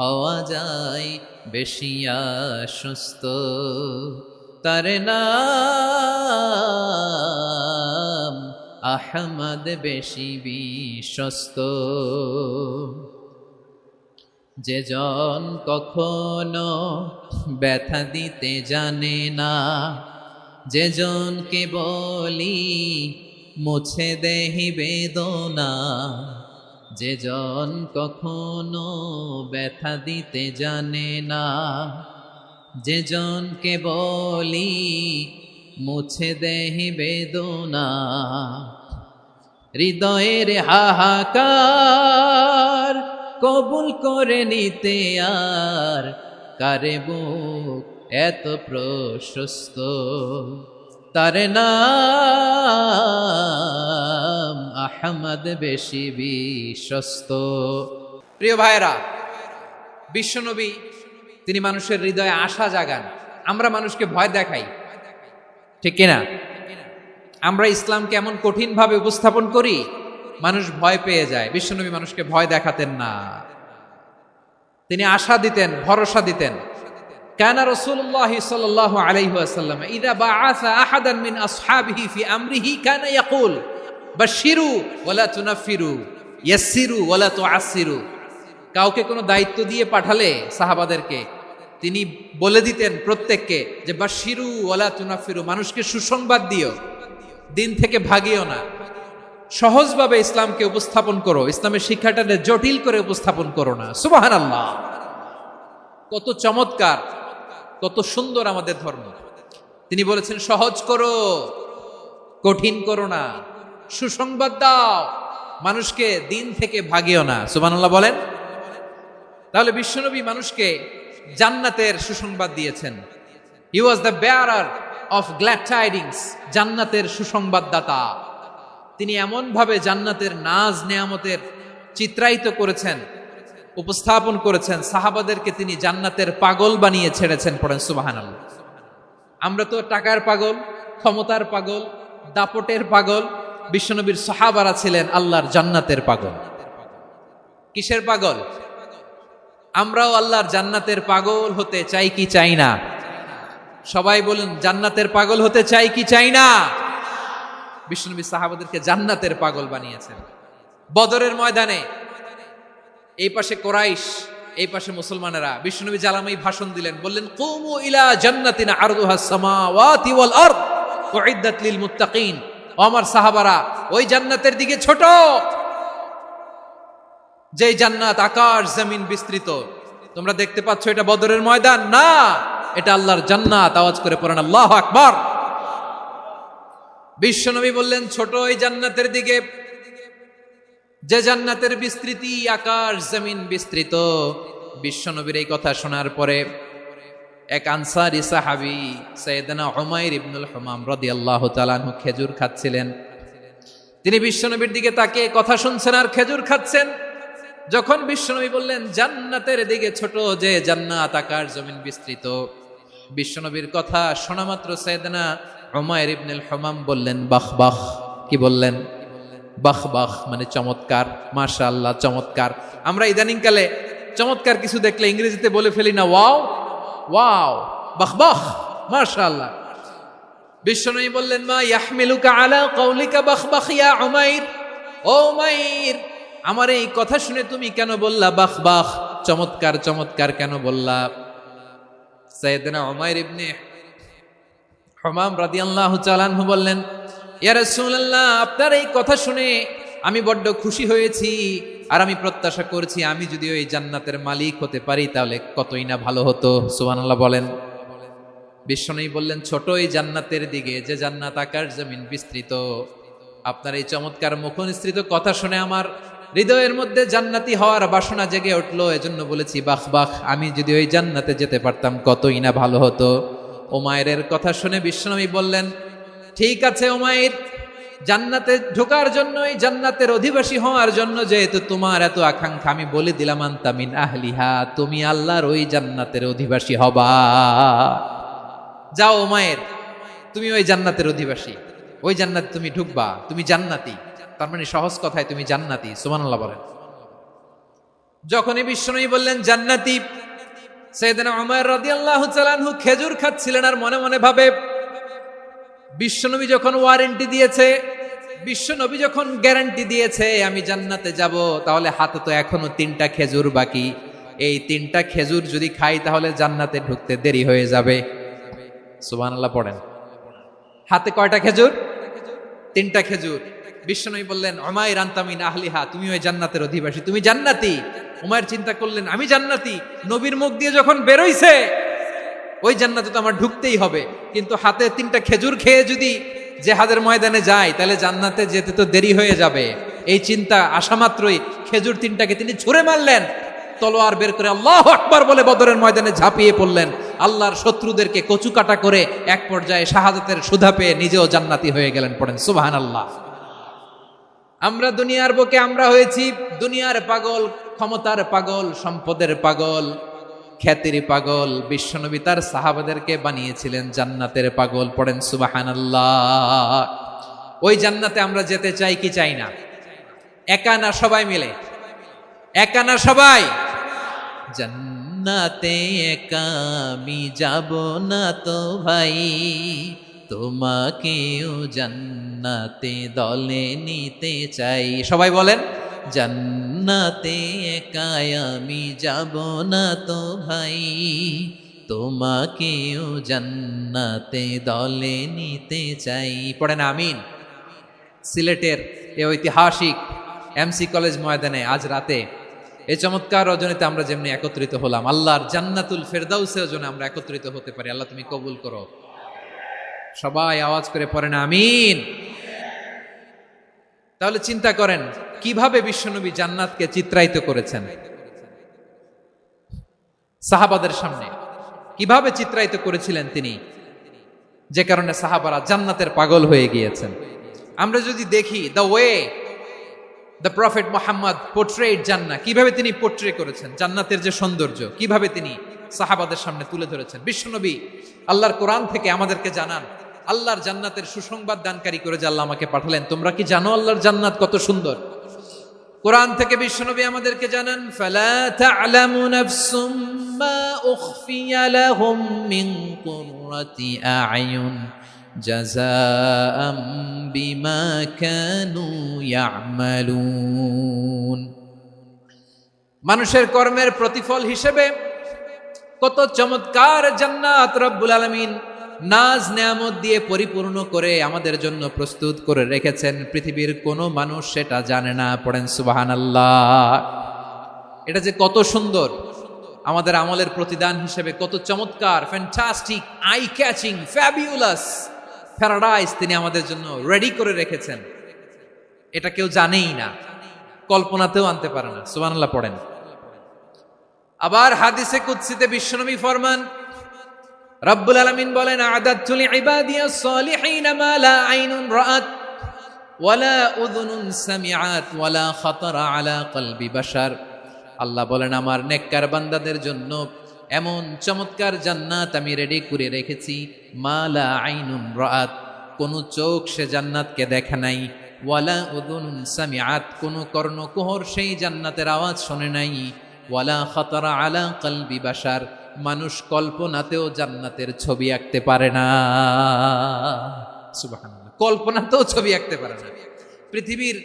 হওয়া যায় বেশি আশ্বস্ত। তার নাম আহমদ বেশি বিশ্বস্ত। যে জন কখনো ব্যথা দিতে জানে না, যে জনকে বলি মুছে দেহি বেদনা, যে জন কখনো ব্যথা দিতে জানে না, যে জনকে বলি মুছে দেহি বেদনা, হৃদয়ের হাহাকার কবুল করে নিতে আর কারে বুক এত প্রশস্ত। তার নাম আহমদ বেশি বিশ্বস্ত। প্রিয় ভাইরা, বিশ্বনবী তিনি মানুষের হৃদয়ে আশা জাগান। আমরা মানুষকে ভয় দেখাই, ঠিক কিনা? আমরা ইসলামকে এমন কঠিন ভাবে উপস্থাপন করি, মানুষ ভয় পেয়ে যায়। বিশ্বনবী মানুষকে ভয় দেখাতেন না, তিনি আশা দিতেন, ভরসা দিতেন। কানা রাসূলুল্লাহ সাল্লাল্লাহু আলাইহি ওয়াসাল্লাম ইযা বাআসা আহাদান মিন আসহাবিহি ফি আমরিহি কানা ইয়াকুল বাশশিরু ওয়ালা তুনাফিরু ইয়াসসিরু ওয়ালা তুআসসিরু। কাউকে কোনো দায়িত্ব দিয়ে পাঠালে সাহাবাদেরকে তিনি বলে দিতেন প্রত্যেককে যে বাশশিরু ওয়ালা তুনাফিরু, মানুষকে সুসংবাদ দিও, দিন থেকে ভাগিও না, সহজভাবে ইসলামকে উপস্থাপন করো, ইসলামের শিক্ষাটাকে জটিল করে উপস্থাপন করো না। সুবহানাল্লাহ, কত চমৎকার, কত সুন্দর আমাদের ধর্ম। তিনি বলেছেন সহজ করো, কঠিন করো না, সুসংবাদ দাও, মানুষকে দিন থেকে ভাগিও না। সুবহানাল্লাহ বলেন। তাহলে বিশ্বনবী মানুষকে জান্নাতের সুসংবাদ দিয়েছেন। He was the bearer of glad tidings, জান্নাতের সুসংবাদদাতা। তিনি এমন ভাবে জান্নাতের নাজ নেয়ামতের চিত্রায়িত করেছেন, উপস্থাপন করেছেন, সাহাবাদেরকে তিনি জান্নাতের পাগল বানিয়ে ছেড়েছেন। পড়েন সুবহানাল্লাহ। আমরা তো টাকার পাগল, ক্ষমতার পাগল, দাপটের পাগল। বিশ্বনবীর সাহাবারা ছিলেন আল্লাহর জান্নাতের পাগল। কিসের পাগল? আমরাও আল্লাহর জান্নাতের পাগল হতে চাই কি চাই না? সবাই বলুন, জান্নাতের পাগল হতে চাই কি চাই না? বিশ্বনবী সাহাবাদেরকে জান্নাতের পাগল বানিয়েছেন। বদরের ময়দানে এই পাশে কোরাইশ, এই পাশে মুসলমানেরা। বিশ্বনবী জালামাই ভাষণ দিলেন, বললেন কুমু ইলা জান্নাতিন আরদুহাস সামাওয়াতি ওয়াল আরদ উইদ্দাত লিল মুত্তাকিন। ও আমার সাহাবারা, ওই জান্নাতের দিকে ছোট, যেই জান্নাত আকাশ জমিন বিস্তৃত। তোমরা দেখতে পাচ্ছ এটা বদরের ময়দান না, এটা আল্লাহর জান্নাত। আওয়াজ করে পড়েন আল্লাহু আকবার। বিশ্বনবী বললেন ছোট ওই জান্নাতের দিকে, যে জান্নাতের বিস্তৃতি আকাশ জমিন বিস্তৃত। বিশ্বনবীর এই কথা শোনার পরে এক আনসারী সাহাবী সাইয়েদনা উমাইর ইবনুল হুমাম রাদিয়াল্লাহু তাআলা আনহু খেজুর খাচ্ছিলেন। তিনি বিশ্বনবীর দিকে তাকিয়ে কথা শুনছেন আর খেজুর খাচ্ছেন। যখন বিশ্বনবী বললেন জান্নাতের দিকে ছোট, যে জান্নাত আকাশ জমিন বিস্তৃত, বিশ্বনবীর কথা শোনা মাত্র সাইয়েদনা উমাইর ইবনুল হুমাম বললেন বাহ বাহ। কি বললেন? বাহ বাহ, মানে চমৎকার, মাশাআল্লাহ, চমৎকার। আমরা ইদানিং কালে চমৎকার কিছু দেখলে ইংরেজিতে বলে ফেলি না ওয়াও ওয়াও, বাহ বাহ, মাশাআল্লাহ। বিশ্বনবী বললেন মা ইয়াহমিলুকা আলা কাউলিকা বাহ বাহ ইয়া উমাইর। ও উমাইর, আমার এই কথা শুনে তুমি কেন বললা বাহ বাহ, চমৎকার চমৎকার কেন বললা? সাইয়েদনা উমাইর ইবনে হুমাম রাদিয়াল্লাহু তাআলা আনহু বললেন ইয়া রাসূলুল্লাহ, আপনার এই কথা শুনে আমি বড্ড খুশি হয়েছি, আর আমি প্রত্যাশা করছি আমি যদি ওই জান্নাতের মালিক হতে পারি তাহলে কতই না ভালো হতো। সুবহানাল্লাহ বলেন। বিশ্বনবী বললেন ছোট এই জান্নাতের দিকে, যে জান্নাত আকাশ জমিন বিস্তৃত। আপনার এই চমৎকার মুখনিসৃত কথা শুনে আমার হৃদয়ের মধ্যে জান্নাতি হওয়ার বাসনা জেগে উঠলো, এজন্য বলেছি বাহ বাহ, আমি যদি ওই জান্নাতে যেতে পারতাম কতই না ভালো হতো। উমাইরের কথা শুনে বিশ্বনবী বললেন ঠিক আছে উমাইর, জান্নাতে ঢোকার জন্য, এই জান্নাতের অধিবাসী হওয়ার জন্য যেহেতু তোমার এত আকাঙ্ক্ষা, আমি বলে দিলাম আনতা মিন আহলিহা, তুমি আল্লাহর ওই জান্নাতের অধিবাসী হবা। যাও উমাইর, তুমি ওই জান্নাতের অধিবাসী, ওই জান্নাতে তুমি ঢুকবা, তুমি জান্নাতি। তার মানে সহজ কথায় তুমি জান্নাতি। সুবহানাল্লাহ বলেন। যখনই বিশ্বনবী বললেন জান্নাতি, সাইয়েদনা উমর রাদিয়াল্লাহু তাআলা আনহু খেজুর খাচ্ছিলেন আর মনে মনে ভাবে, বিশ্বনবী যখন ওয়ারেন্টি দিয়েছে, বিশ্বনবী যখন গ্যারান্টি দিয়েছে আমি জান্নাতে যাব, তাহলে হাতে তো এখনো 3টা খেজুর বাকি। এই 3টা খেজুর যদি খাই তাহলে জান্নাতে ঢুকতে দেরি হয়ে যাবে। সুবহানাল্লাহ পড়েন। হাতে কয়টা খেজুর? 3টা খেজুর। বিশ্বনবী বললেন, উমাইর আনতা মিন আহলিহা, তুমি ওই জান্নাতের অধিবাসী, তুমি জান্নাতি। উমাইর চিন্তা করলেন, আমি জান্নাতি, নবীর মুখ দিয়ে যখন বেরোইছে ওই জান্নাতে তো আমার ঢুকতেই হবে, কিন্তু হাতে 3টা খেজুর খেয়ে যদি জিহাদের ময়দানে যায় তাহলে জান্নাতে যেতে তো দেরি হয়ে যাবে। এই চিন্তা আসা মাত্রই খেজুর 3টাকে তিনি ছুঁড়ে মারলেন, তলোয়ার বের করে আল্লাহু আকবার বলে বদরের ময়দানে ঝাঁপিয়ে পড়লেন। আল্লাহর শত্রুদেরকে কচুকাটা করে এক পর্যায়ে শাহাদাতের সুধা পেয়ে নিজেও জান্নাতি হয়ে গেলেন। পড়েন সুবহানাল্লাহ। আমরা দুনিয়ার বুকে আমরা হয়েছি দুনিয়ার পাগল, ক্ষমতার পাগল, সম্পদের পাগল, খ্যাতির পাগল। বিশ্বনবী তার সাহাবাদেরকে বানিয়েছিলেন জান্নাতের পাগল। পড়েন সুবহানাল্লাহ। ওই জান্নাতে আমরা যেতে চাই কি চাই না? একা না সবাই মিলে? একা না সবাই? জান্নাতে একা আমি যাব না তো ভাই, তোমাকেও জান্নাতে দলে নিতে চাই। সবাই বলেন, জান্নাতে একা আমি যাব না তো ভাই, তোমাকেও জান্নাতে দলে নিতে চাই। পড়েন আমিন। সিলেটের এই ঐতিহাসিক এমসি কলেজ ময়দানে আজ রাতে এই চমৎকার রজনীতে আমরা যেমনি একত্রিত হলাম, আল্লাহর জান্নাতুল ফেরদাউসের জন্য আমরা একত্রিত হতে পারি। আল্লাহ তুমি কবুল করো। সবাই আওয়াজ করে পড়েন আমিন। তাহলে চিন্তা করেন কিভাবে বিশ্বনবী জান্নাতকে চিত্রায়িত করেছেন সাহাবাদের সামনে, কিভাবে চিত্রায়িত করেছিলেন তিনি, যে কারণে সাহাবারা জান্নাতের পাগল হয়ে গিয়েছেন। আমরা যদি দেখি the way the prophet Muhammad portrait জান্নাত, কিভাবে তিনি পোর্ট্রে করেছেন জান্নাতের যে সৌন্দর্য, কিভাবে তিনি সাহাবাদের সামনে তুলে ধরেছেন। বিশ্বনবী আল্লাহর কোরআন থেকে আমাদেরকে জানান, আল্লাহর জান্নাতের সুসংবাদ দানকারী করে যে আল্লাহ আমাকে পাঠালেন। তোমরা কি জানো আল্লাহর জান্নাত কত সুন্দর? কোরআন থেকে বিশ্বনবী আমাদেরকে জানান, ফালা তা'লামু নাফসুম মা উখফিয়া লাহুম মিন কুররাতি আ'য়ুন জাযাআম বিমা কানু ইয়া'মালুন। মানুষের কর্মের প্রতিফল হিসেবে কত চমৎকার জান্নাত রব্বুল আলামিন নাজ নেয়ামত দিয়ে পরিপূর্ণ করে আমাদের জন্য প্রস্তুত করে রেখেছেন। পৃথিবীর কোনো মানুষ সেটা জানে না। পড়েন সুবহানাল্লাহ। এটা যে কত সুন্দর, আমাদের আমলের প্রতিদান হিসেবে কত চমৎকার, fantastic, eye catching, fabulous paradise তিনি আমাদের জন্য রেডি করে রেখেছেন। এটা কেউ জানেই না, কল্পনাতেও আনতে পারে না। সুবহানাল্লাহ পড়েন। আবার হাদিসে কুদসিতে বিশ্বনবী ফরমান, রব্বুল আলামিন বলেন, আ'দাতু লিইবাদিয়াস সালিহিনা মা লা আইনুন রাআত ওয়ালা উযুনুন সামিআত ওয়ালা খাতারা আলা কলবি বাশার। আল্লাহ বলেন, আমার নেককার বান্দাদের জন্য এমন চমৎকার জান্নাত আমি রেডি করে রেখেছি, মা লা আইনুন রাআত, কোন চোখ সে জান্নাতকে দেখে নাই, ওয়ালা উযুনুন সামিআত, কোন কর্ণকুহর সেই জান্নাতের আওয়াজ শোনে নাই, ওয়ালা খাতারা আলা কলবি বাশার, মানুষ কল্পনাতেও জান্নাতের ছবি আঁকতে পারে না। সুবহানাল্লাহ, কল্পনাতেও ছবি আঁকতে পারে না। পৃথিবীর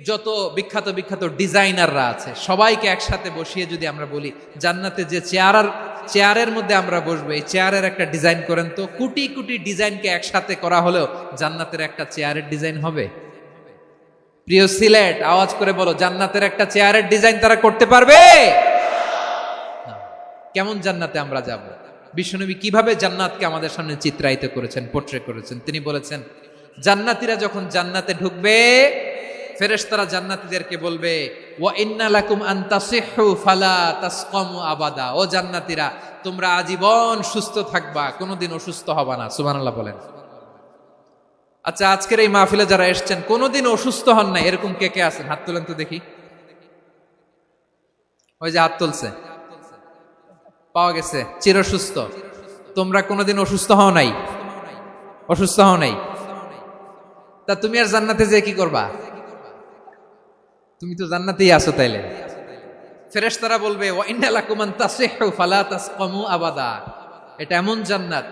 যত বিখ্যাত বিখ্যাত ডিজাইনাররা আছে সবাইকে একসাথে বসিয়ে যদি আমরা বলি জান্নাতে যে চেয়ারের মধ্যে আমরা বসবো, এই চেয়ারের একটা ডিজাইন করেন তো, কোটি কোটি ডিজাইনকে একসাথে করা হলেও জান্নাতের একটা চেয়ারের ডিজাইন হবে? প্রিয় সিলেট, আওয়াজ করে বলো, জান্নাতের একটা চেয়ারের ডিজাইন তারা করতে পারবে? কেমন জান্নাতে আমরা যাব? বিশ্বনবী কিভাবে জান্নাতকে আমাদের সামনে চিত্রায়িত করেছেন, পোর্ট্রে করেছেন। তিনি বলেছেন, জান্নাতীরা যখন জান্নাতে ঢুকবে, ফেরেশতারা জান্নাতীদেরকে বলবে, ওয়া ইন্না লাকুম আন তাসিহু ফালা তাসকামু আবাদা, ও জান্নাতীরা তোমরা আজীবন সুস্থ থাকবা, কোনোদিন অসুস্থ হবা না। সুবহানাল্লাহ বলেন। আচ্ছা, আজকের এই মাহফিলে যারা এসেছেন কোনোদিন অসুস্থ হন না, এরকম কে কে আছেন? হাত তোলেন তো দেখি। ওই যে হাত তুলছে, পাওয়া গেছে, চিরসুস্থ। তোমরা কোনোদিন অসুস্থ হও নাই? অসুস্থ হও নাই? তা তুমি আর জান্নাতে যে কি করবা? তুমি তো জান্নাতেই আছো তাইলে। ফেরেশতারা বলবে ওয়া ইন্না লাকুম আন তাসিহু ফালা তাসকামু আবাদা, এটা এমন জান্নাত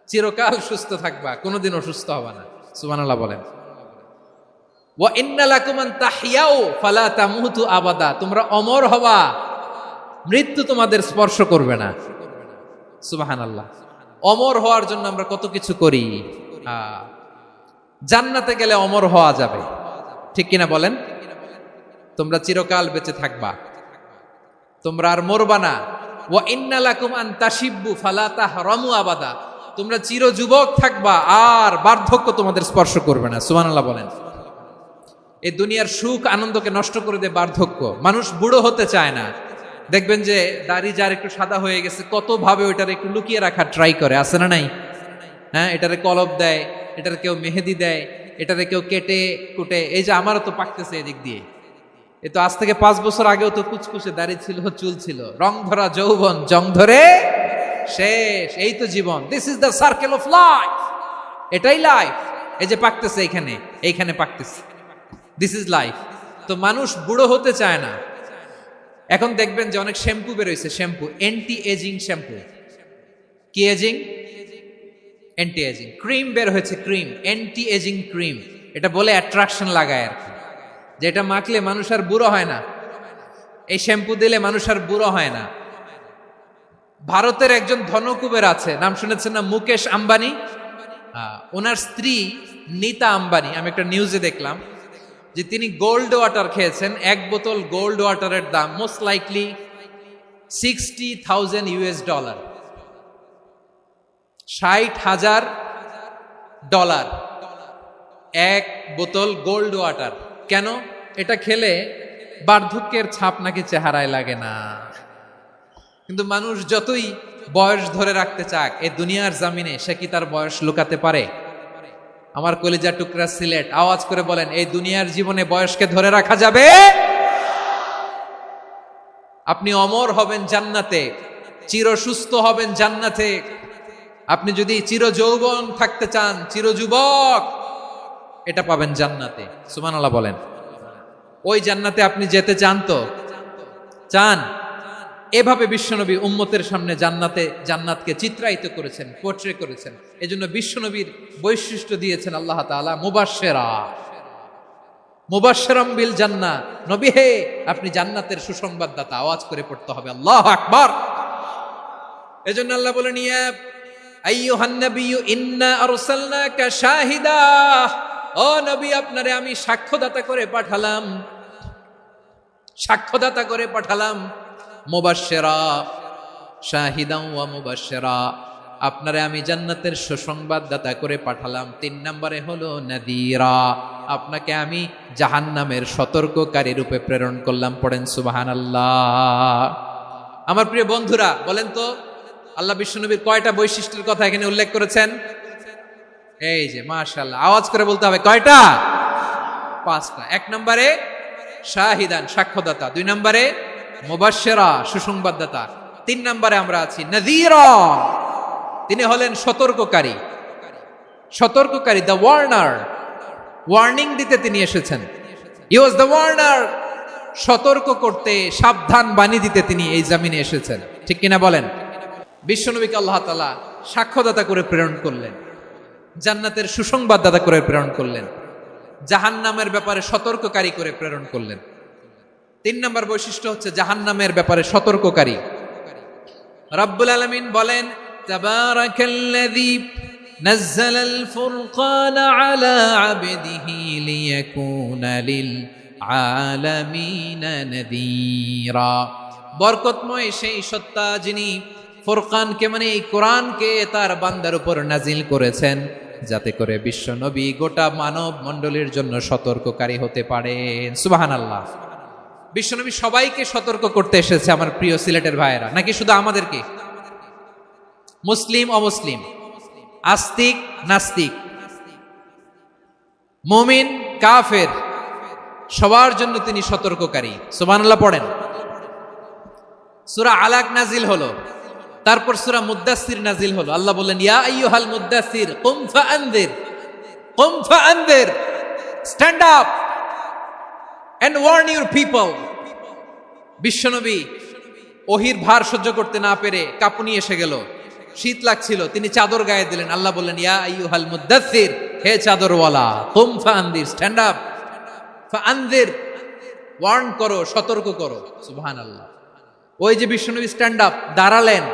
চিরকাল সুস্থ থাকবা, কোনোদিন অসুস্থ হবে না। সুবহানাল্লাহ বলেন। ওয়া ইন্না লাকুম আন তাহইয়াউ ফালা তামুতু আবাদা, তোমরা অমর হবা, মৃত্যু তোমাদের স্পর্শ করবে না। সুবহানাল্লাহ। অমর হওয়ার জন্য আমরা কত কিছু করি। জান্নাতে গেলে অমর হওয়া যাবে, ঠিক কিনা বলেন? তোমরা চিরকাল বেঁচে থাকবা, তোমরা আর মরবা না। ওয়া ইন্না লাকুম আন তাশিব্বু ফালা তাহরামু আবাদা, তোমরা চির যুবক থাকবা, আর বার্ধক্য তোমাদের স্পর্শ করবে না। সুবহানাল্লাহ বলেন। এই দুনিয়ার সুখ আনন্দকে নষ্ট করে দেয় বার্ধক্য। মানুষ বুড়ো হতে চায় না। দেখবেন যে দাড়ি যার একটু সাদা হয়ে গেছে, কত ভাবে ওইটার একটু লুকিয়ে রাখার ট্রাই করে, আছে না নাই? হ্যাঁ, এটারে কলপ দেয়, এটারে কেউ মেহেদি দেয়, এটারে কেউ কেটে কুটে। এই যে আমারও তো পাকতেছে এদিক দিয়ে, এ তো আজ থেকে 5 বছর আগেও তো কুচকুচে দাড়ি ছিল, চুল ছিল, রং ধরা যৌবন জং ধরে শেষ। এই তো জীবন, this is the circle of life, এটাই লাইফ। এই যে পাকতেছে এইখানে পাকতেছে, দিস ইজ লাইফ। তো মানুষ বুড়ো হতে চায় না। এখন দেখবেন যে অনেক শ্যাম্পু বেরোইছে, শ্যাম্পু অ্যান্টি এজিং শ্যাম্পু। কি এজিং? Anti ageing. ক্রিম বের হয়েছে, ক্রিম অ্যান্টি এজিং ক্রিম। এটা বলে অ্যাট্রাকশন লাগায় আর কি, যে এটা মাখলে মানুষ আর বুড়ো হয় না, এই শ্যাম্পু দিলে মানুষ আর বুড়ো হয় না। ভারতের একজন ধনকুবের আছে, নাম শুনেছেন না? মুকেশ আম্বানি। ওনার স্ত্রী নীতা আম্বানি, আমি একটা নিউজে দেখলাম যে তিনি গোল্ড ওয়াটার খেয়েছেন। 1 বোতল গোল্ড ওয়াটারের দাম মোস্ট লাইকলি $60,000 $60,000 1 বোতল গোল্ড ওয়াটার। কেন? এটা খেলে বার্ধক্যের ছাপ নাকি চেহারায় লাগে না। কিন্তু মানুষ যতই বয়স ধরে রাখতে চাক এই দুনিয়ার জামিনে, সে কি তার বয়স লুকাতে পারে? আমার কলিজা টুকরা সিলেট, আওয়াজ করে বলেন, এই দুনিয়ার জীবনে বয়সকে ধরে রাখা যাবে? আপনি অমর হবেন জান্নাতে, চির সুস্থ হবেন জান্নাতে। আপনি যদি চির যৌবন থাকতে চান, চির যুবক, এটা পাবেন জান্নাতে। সুবহানাল্লাহ বলেন। ওই জান্নাতে আপনি যেতে চান তো? চান? এভাবে বিশ্বনবী উম্মতের সামনে জান্নাতকে চিত্রায়িত করেছেন, পোর্ট্রে করেছেন। এজন্য বিশ্বনবীর বৈশিষ্ট্য দিয়েছেন আল্লাহ তাআলা মুবাশশিরাম বিল জান্নাহ। নবী হে, আপনি জান্নাতের সুসংবাদদাতা। আওয়াজ করে পড়তে হবে আল্লাহু আকবার। এজন্য আল্লাহ বলেন, ইয়া আইয়ুহান নাবিয়্যু ইন্না আরসালনাকা শাহিদা, ও নবী, আপনারে আমি সাক্ষ্যদাতা করে পাঠালাম। মুবাশশিরা, শাহিদান ওয়া মুবাশশিরা, আপনারে আমি জান্নাতের সুসংবাদদাতা করে পাঠালাম। 3 নম্বরে হলো নাদিরা, আপনাকে আমি জাহান্নামের সতর্ককারী রূপে প্রেরণ করলাম। পড়েন সুবহানাল্লাহ। আমার প্রিয় বন্ধুরা, বলেন তো আল্লাহ বিশ্বনবীর কয়টা বৈশিষ্ট্যের কথা এখানে উল্লেখ করেছেন? এই যে মাশাআল্লাহ, আওয়াজ করে বলতে হবে, কয়টা? 5টা। 1 নম্বরে শাহিদান, সাক্ষ্যদাতা। 2 নম্বরে মুবাশশিরা, সুসংবাদদাতা। 3 নম্বরে আমরা আছি নাযীরা, তিনি হলেন সতর্ককারী। দ্য ওয়ার্নার, ওয়ার্নিং দিতে তিনি এসেছেন। হি ওয়াজ দ্য ওয়ার্নার, সতর্ক করতে, সাবধান বাণী দিতে তিনি এই জমিনে এসেছেন। ঠিক কিনা বলেন? বিশ্বনবীকে আল্লাহ তাআলা সাক্ষ্যদাতা করে প্রেরণ করলেন, জান্নাতের সুসংবাদদাতা করে প্রেরণ করলেন, জাহান্নামের ব্যাপারে সতর্ককারী করে প্রেরণ করলেন। 3 নম্বর বৈশিষ্ট্য হচ্ছে জাহান্নামের ব্যাপারে সতর্ককারী। রব্বুল আলামিন বলেন, তাবারাকাল্লাযী নাযালাল ফুরকানা আলা আবদিহি লিয়াকুনা লিল আলামিনা নাযীরা। বরকতময় সেই সত্তা যিনি ফুরকানকে, মানে এই কোরআনকে তার বান্দার উপর নাজিল করেছেন, যাতে করে বিশ্ব নবী গোটা মানব মণ্ডলীর জন্য সতর্ককারী হতে পারেন। সুবহানাল্লাহ। বিশ্বনবী সবাইকে সতর্ক করতে এসেছে, আমার প্রিয় সিলেটের ভাইয়েরা, নাকি শুধু আমাদেরকে? মুসলিম অমুসলিম, আস্তিক নাস্তিক, মুমিন কাফের, সবার জন্য তিনি সতর্ককারী। সুবহানাল্লাহ পড়েন। সূরা আলাক নাজিল হলো, তারপর সূরা মুদ্দাসসির নাজিল হলো। আল্লাহ বললেন, ইয়া আইয়ুহাল মুদ্দাসসির কুম ফাআনযির, stand up and warn your people. বিশ্বনবী ওহির ভার সহ্য করতে না পেরে কাঁপুনি এসে গেল, শীত লাগছিল, তিনি চাদর গায়ে দিলেন। আল্লাহ বললেন, ইয়া আইয়ুহাল মুদ্দাসসির, হে চাদরওয়ালা, কুম ফাআনদির, স্ট্যান্ড আপ, ফাআনদির, ওয়ার্ন করো, সতর্ক করো। সুবহানাল্লাহ। ওই যে বিশ্বনবী স্ট্যান্ড আপ, দাঁড়ালেন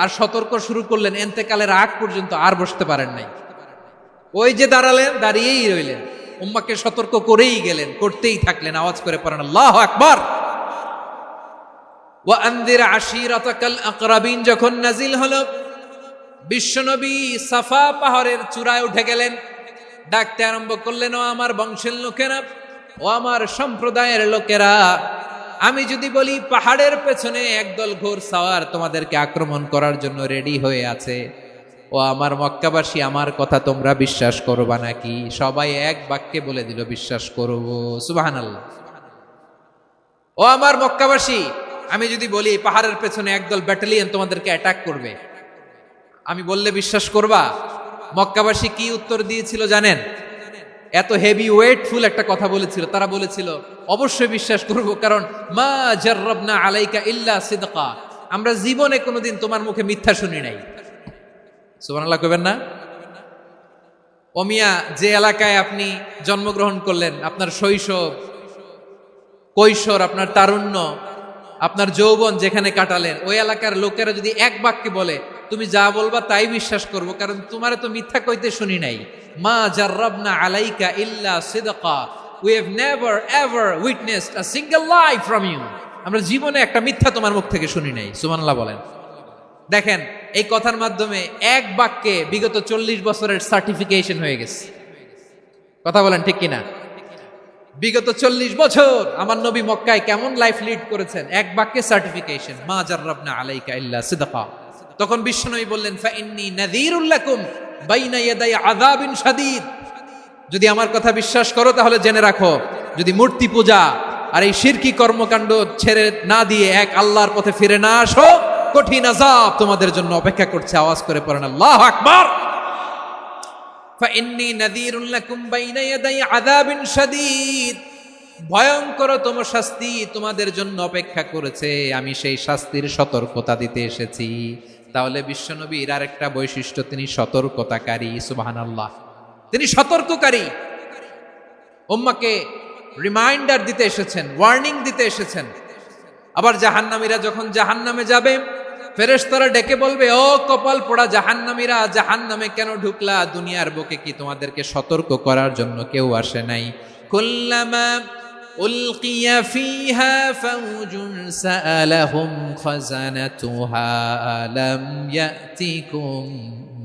আর সতর্ক শুরু করলেন, এন্তেকালের আগ পর্যন্ত আর বসতে পারেন নাই। ওই যে দাঁড়ালেন, দাঁড়িয়েই রইলেন, উম্মাকে সতর্ক করেই গেলেন, করতেই থাকলেন। আওয়াজ করে পড়েন আল্লাহু আকবার। ওয়া আনদির আশিরাতাকাল আকরাবিন যখন নাজিল হলো, বিশ্বনবী সাফা পাহাড়ের চূড়ায় উঠে গেলেন, ডাকতে আরম্ভ করলেন, ও আমার বংশের লোকেরা, ও আমার সম্প্রদায়ের লোকেরা, আমি যদি বলি পাহাড়ের পেছনে একদল ঘোর সাওয়ার তোমাদেরকে আক্রমণ করার জন্য রেডি হয়ে আছে, ও আমার মক্কাবাসী, আমার কথা তোমরা বিশ্বাস করবা নাকি? সবাই এক বাক্যে বলে দিল, বিশ্বাস করব। সুবহানাল্লাহ। ও আমার মক্কাবাসী, আমি যদি বলি পাহাড়ের পেছনে একদল ব্যাটালিয়ন তোমাদেরকে অ্যাটাক করবে, আমি বললে বিশ্বাস করবা? মক্কাবাসী কি উত্তর দিয়েছিল জানেন? এত হেভি ওয়েটফুল একটা কথা বলেছিল। তারা বলেছিল, অবশ্যই বিশ্বাস করব, কারণ মা জাররাবনা আলাইকা ইল্লা সিদকা, আমরা জীবনে কোনোদিন তোমার মুখে মিথ্যা শুনি নাই। সুবহানাল্লাহ কইবেন না? ও মিয়া, যে এলাকায় আপনি জন্মগ্রহণ করলেন, আপনার শৈশব, কৈশোর, আপনার তারুণ্য, আপনার যৌবন যেখানে কাটালেন, ওই এলাকার লোকেরা যদি এক বাক্যে বলে তুমি যা বলবা তাই বিশ্বাস করব, কারণ তোমারে তো মিথ্যা কইতে শুনি নাই। মা জাররাবনা আলাইকা ইল্লা সিদকা, we have never ever witnessed a single lie from you, আমরা জীবনে একটা মিথ্যা তোমার মুখ থেকে শুনি নাই। সুবহানাল্লাহ বলেন। দেখেন, এই কথার মাধ্যমে এক বাক্যে বিগত 40 বছরের সার্টিফিকেশন হয়ে গেছে। কথা বলেন ঠিক কিনা? বিগত 40 বছর আমার নবী মক্কায় কেমন লাইফ লিড করেছেন, এক বাক্যে সার্টিফিকেশন, মা জাররাবনা আলাইকা ইল্লা সিদকা। তখন বিশ্বনবী বললেন, ফাইন্নী নাযীরুল লাকুম বাইনা ইয়াদাই আযাবিন শাদীদ, যদি আমার কথা বিশ্বাস করো তাহলে জেনে রাখো, যদি মূর্তি পূজা আর এই শিরকি কর্মকাণ্ড ছেড়ে না দিয়ে এক আল্লাহর পথে ফিরে না আসো, কঠিন আযাব তোমাদের জন্য অপেক্ষা করছে। আওয়াজ করে পড়েন আল্লাহু আকবার। ফাইন্নী নাযীরুল লাকুম বাইনা ইয়াদাই আযাবিন শাদীদ, ভয়ঙ্করতম শাস্তি তোমাদের জন্য অপেক্ষা করেছে, আমি সেই শাস্তির সতর্কতা দিতে এসেছি। তাহলে বিশ্বনবীর আরেকটা বৈশিষ্ট্য, তিনি সতর্কতাকারী। সুবহানাল্লাহ, তিনি সতর্ককারী। উম্মাকে রিমাইন্ডার দিতে এসেছেন, ওয়ার্নিং দিতে এসেছেন। আবার জাহান্নামীরা যখন জাহান্নামে যাবে, ফেরেশতারা ডেকে বলবে, ও কপাল পোড়া জাহান্নামীরা, জাহান্নামে কেন ঢুকলা? দুনিয়ার বুকে কি তোমাদেরকে সতর্ক করার জন্য কেউ আসে নাই? কুল্লামা উলকিয়া ফিহা ফাউজুন সাআলাহুম খাযানাতুহা আলাম ইয়াতিকুম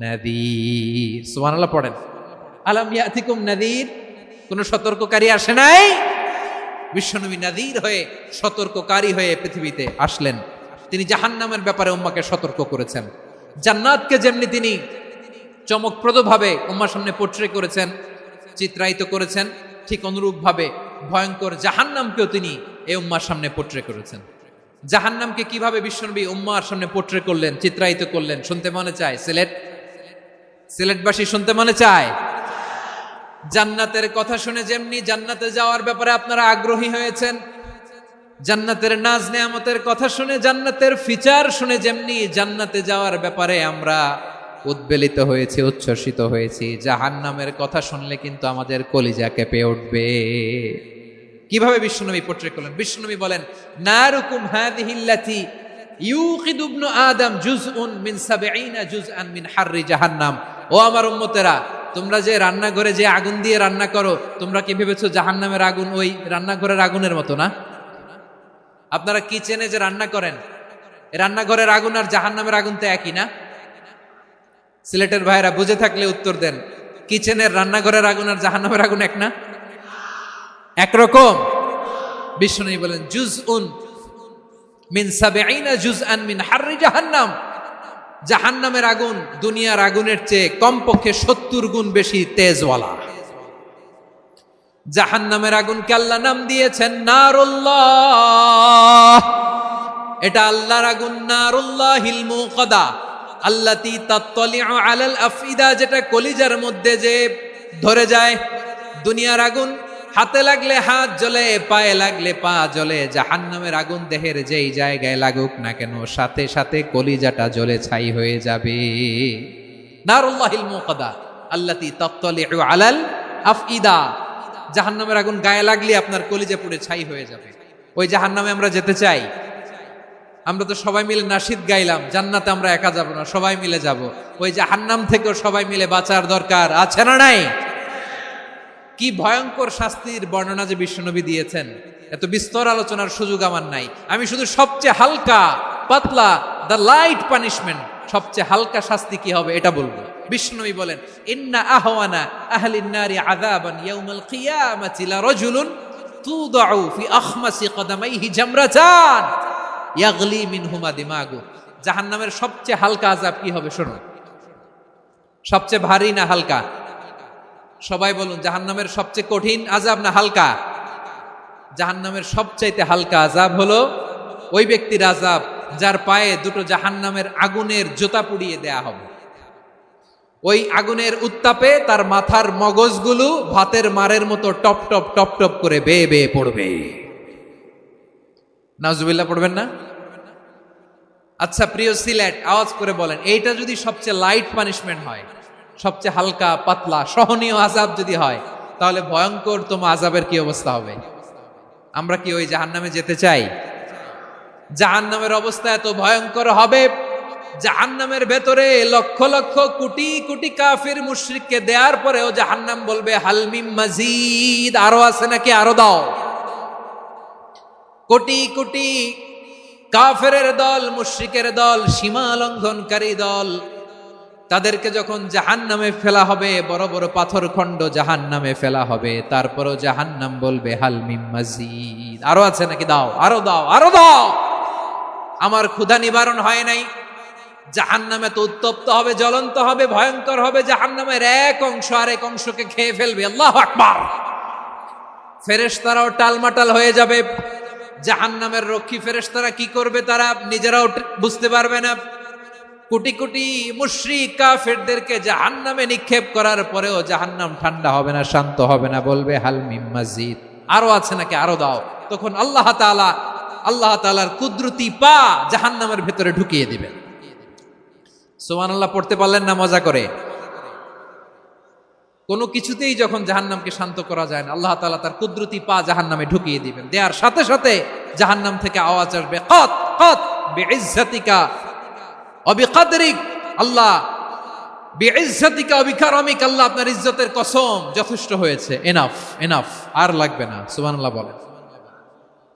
নাযীর। সুবহানাল্লাহ পড়েন, আলাম ইয়াতিকুম নাযীর, কোন সতর্ককারী আসে নাই? বিশ্বনবী নাযীর হয়ে, সতর্ককারী হয়ে পৃথিবীতে আসলেন। তিনি জাহান্নামের ব্যাপারে উম্মাকে সতর্ক করেছেন। জান্নাতকে যেমনি তিনি চমকপ্রদভাবে উম্মার সামনে পোট্রে করেছেন, চিত্রায়িত করেছেন, ঠিক অনুরূপভাবে ভয়ঙ্কর জাহান্নামকেও তিনি এই উম্মার সামনে পোট্রে করেছেন। জাহান্নামকে কিভাবে বিশ্বনবী উম্মার সামনে পোট্রে করলেন, চিত্রায়িত করলেন, শুনতে মনে চায়? সিলেটবাসী শুনতে মনে চায়? জান্নাতের কথা শুনে যেমনি জান্নাতে যাওয়ার ব্যাপারে আপনারা আগ্রহী হয়েছেন, জান্নাতের নাজ নেয়ামতের কথা শুনে, জান্নাতের ফিচার শুনে যেমনি জান্নাতে যাওয়ার ব্যাপারে আমরা উদ্বেলিত হয়েছি, উচ্ছ্বসিত হয়েছি, জাহান্নামের কথা শুনলে কিন্তু আমাদের কলিজা কেঁপে উঠবে। কিভাবে বিশ্বনবী পোট্রে করলেন? বিশ্বনবী বলেন, নারুকুম হাযিহিল্লাতী ইউকিদু ইবনু আদম জুজউন মিন ৭০ জুজআন মিন হাররি জাহান্নাম। ও আমার উম্মতেরা, তোমরা যে রান্নাঘরে যে আগুন দিয়ে রান্না করো, তোমরা কি ভেবেছো জাহান্নামের আগুন ওই রান্নাঘরের আগুনের মতো না? আপনারা কিচেনে যে রান্না করেন, রান্নাঘরের আগুন আর জাহান্নামের আগুন তো একই না? সিলেটের ভাইরা বুঝে থাকলে উত্তর দেন, কিচেনের রান্নাঘরের আগুন আর জাহান্নামের আগুন এক না? একরকম? বিশ্বনবী বলেন, জুজউন মিন ৭০ জুজআন মিন হাররি জাহান্নাম, জাহান্নামের আগুন দুনিয়ার আগুনের চেয়ে কমপক্ষে ৭০ গুণ বেশি তেজওয়ালা। জাহান্নামের আগুনকে আল্লাহ নাম দিয়েছেন নারুল্লাহ। এটা আল্লাহর আগুন, নারুল্লাহিল মুকাদা আল্লাতী তাত্তালিউ আলাল আফইদা, যেটা কলিজার মধ্যে যে ধরে যায়। দুনিয়ার আগুন হাতে লাগলে হাত জ্বলে, পায়ে লাগলে পা জ্বলে, জাহান্নামের আগুন দেহের যেই জায়গায় লাগুক না কেন সাথে সাথে কলিজাটা জ্বলে ছাই হয়ে যাবে। নারুল্লাহিল মুকাদা আল্লাতী তাত্তালিউ আলাল আফইদা, জাহান্নামের আগুন গায়ে লাগলে আপনার কলিজা পুড়ে ছাই হয়ে যাবে। ওই জাহান্নামে আমরা যেতে চাই? আমরা তো সবাই মিলে নাশিদ গাইলাম, জান্নাতে আমরা একা যাব না, সবাই মিলে যাব। ওই জাহান্নাম থেকেও সবাই মিলে বাঁচার দরকার আছে না নাই? কি ভয়ঙ্কর শাস্তির বর্ণনা যে বিশ্বনবী দিয়েছেন, এত বিস্তর আলোচনার সুযোগ আমার নাই। আমি শুধু সবচেয়ে হালকা পাতলা, দ্য লাইট পানিশমেন্ট, সবচেয়ে হালকা শাস্তি কি হবে এটা বলবো। বিশ্বনবী বলেন, ইন্না আহওয়ানা আহলিন নারি আযাবান ইয়াউমাল কিয়ামাতি লা রাজুলুন তুদাউ ফি আখমাসি কদামাইহি জামরাতান ইয়াগলি মিনহুমা দিমাগু। জাহান্নামের সবচেয়ে হালকা আযাব কি হবে শোনো। সবচেয়ে ভারী না হালকা? সবাই বলুন, জাহান্নামের সবচেয়ে কঠিন আযাব না হালকা? জাহান্নামের সবচাইতে হালকা আযাব হলো ওই ব্যক্তির আযাব যার পায়ে দুটো জাহান্নামের আগুনের জুতা পুড়িয়ে দেয়া হবে। ওই আগুনের উত্তাপে তার মাথার মগজগুলো ভাতের মারের মতো টপ টপ টপ টপ করে বেয়ে বেয়ে পড়বে। নাউজুবিল্লাহ পড়বেন না? আচ্ছা প্রিয় সিলেট, আওয়াজ করে বলেন, এইটা যদি সবচেয়ে লাইট পানিশমেন্ট হয়, সবচেয়ে হালকা পাতলা সহনীয় আযাব যদি হয়, তাহলে ভয়ঙ্কর তোমার আযাবের কি অবস্থা হবে? আমরা কি ওই জাহান্নামে যেতে চাই? জাহান্নামের অবস্থা এত ভয়ঙ্কর হবে, জাহান্নামের ভেতরে লক্ষ লক্ষ কোটি কোটি কাফির মুশরিককে দেওয়ার পরেও জাহান্নাম বলবে হাল মিন মাজিদ, আরো আছে নাকি, আরো দাও। কোটি কোটি কাফেরের দল, মুশরিকের দল, সীমা লঙ্ঘনকারী দল, তাদেরকে যখন জাহান্নামে ফেলা হবে, বড় বড় পাথর খণ্ড জাহান্নামে ফেলা হবে, তারপরও জাহান্নাম বলবে হাল মিন মাজিদ, আরো আছে নাকি, দাও, আরো দাও, আরো দাও। আমার ক্ষুধা নিবারণ হয় নাই। জাহান্নামে তো উত্তপ্ত হবে, জ্বলন্ত হবে, ভয়ঙ্কর হবে। জাহান্নামের এক অংশ আরেক অংশকে খেয়ে ফেলবে। আল্লাহু আকবার। ফেরেশতারাও টালমাটাল হয়ে যাবে। জাহান্নামের রক্ষী ফেরেশতারা কি করবে তারা নিজেরাও বুঝতে পারবে না। কোটি কোটি মুশরিক কাফেরদেরকে জাহান্নামে নিক্ষেপ করার পরেও জাহান্নাম ঠান্ডা হবে না, শান্ত হবে না, বলবে হাল মিন মাজিদ, আরো আছে নাকি, আরো দাও। তখন আল্লাহ তাআলার কুদরতি পা জাহান্নামের ভেতরে ঢুকিয়ে দিবেন। সুবহানাল্লাহ পড়তে পারলেন না মজা করে? কোনো কিছুতেই যখন জাহান্নামকে শান্ত করা যায় না, আল্লাহ তাআলা তার কুদরতি পা জাহান্নামে ঢুকিয়ে দিবেন। দেওয়ার সাথে সাথে জাহান্নাম থেকে আওয়াজ আসবে, কত কত বিইজ্জাতিকা ওয়া বিকদরিক, আল্লাহ বিইজ্জাতিকা ওয়া বিকারামিক, আল্লাহ আপনার ইজ্জতের কসম, যথেষ্ট হয়েছে, এনাফ এনাফ, আর লাগবে না। সুবহানাল্লাহ বলেন।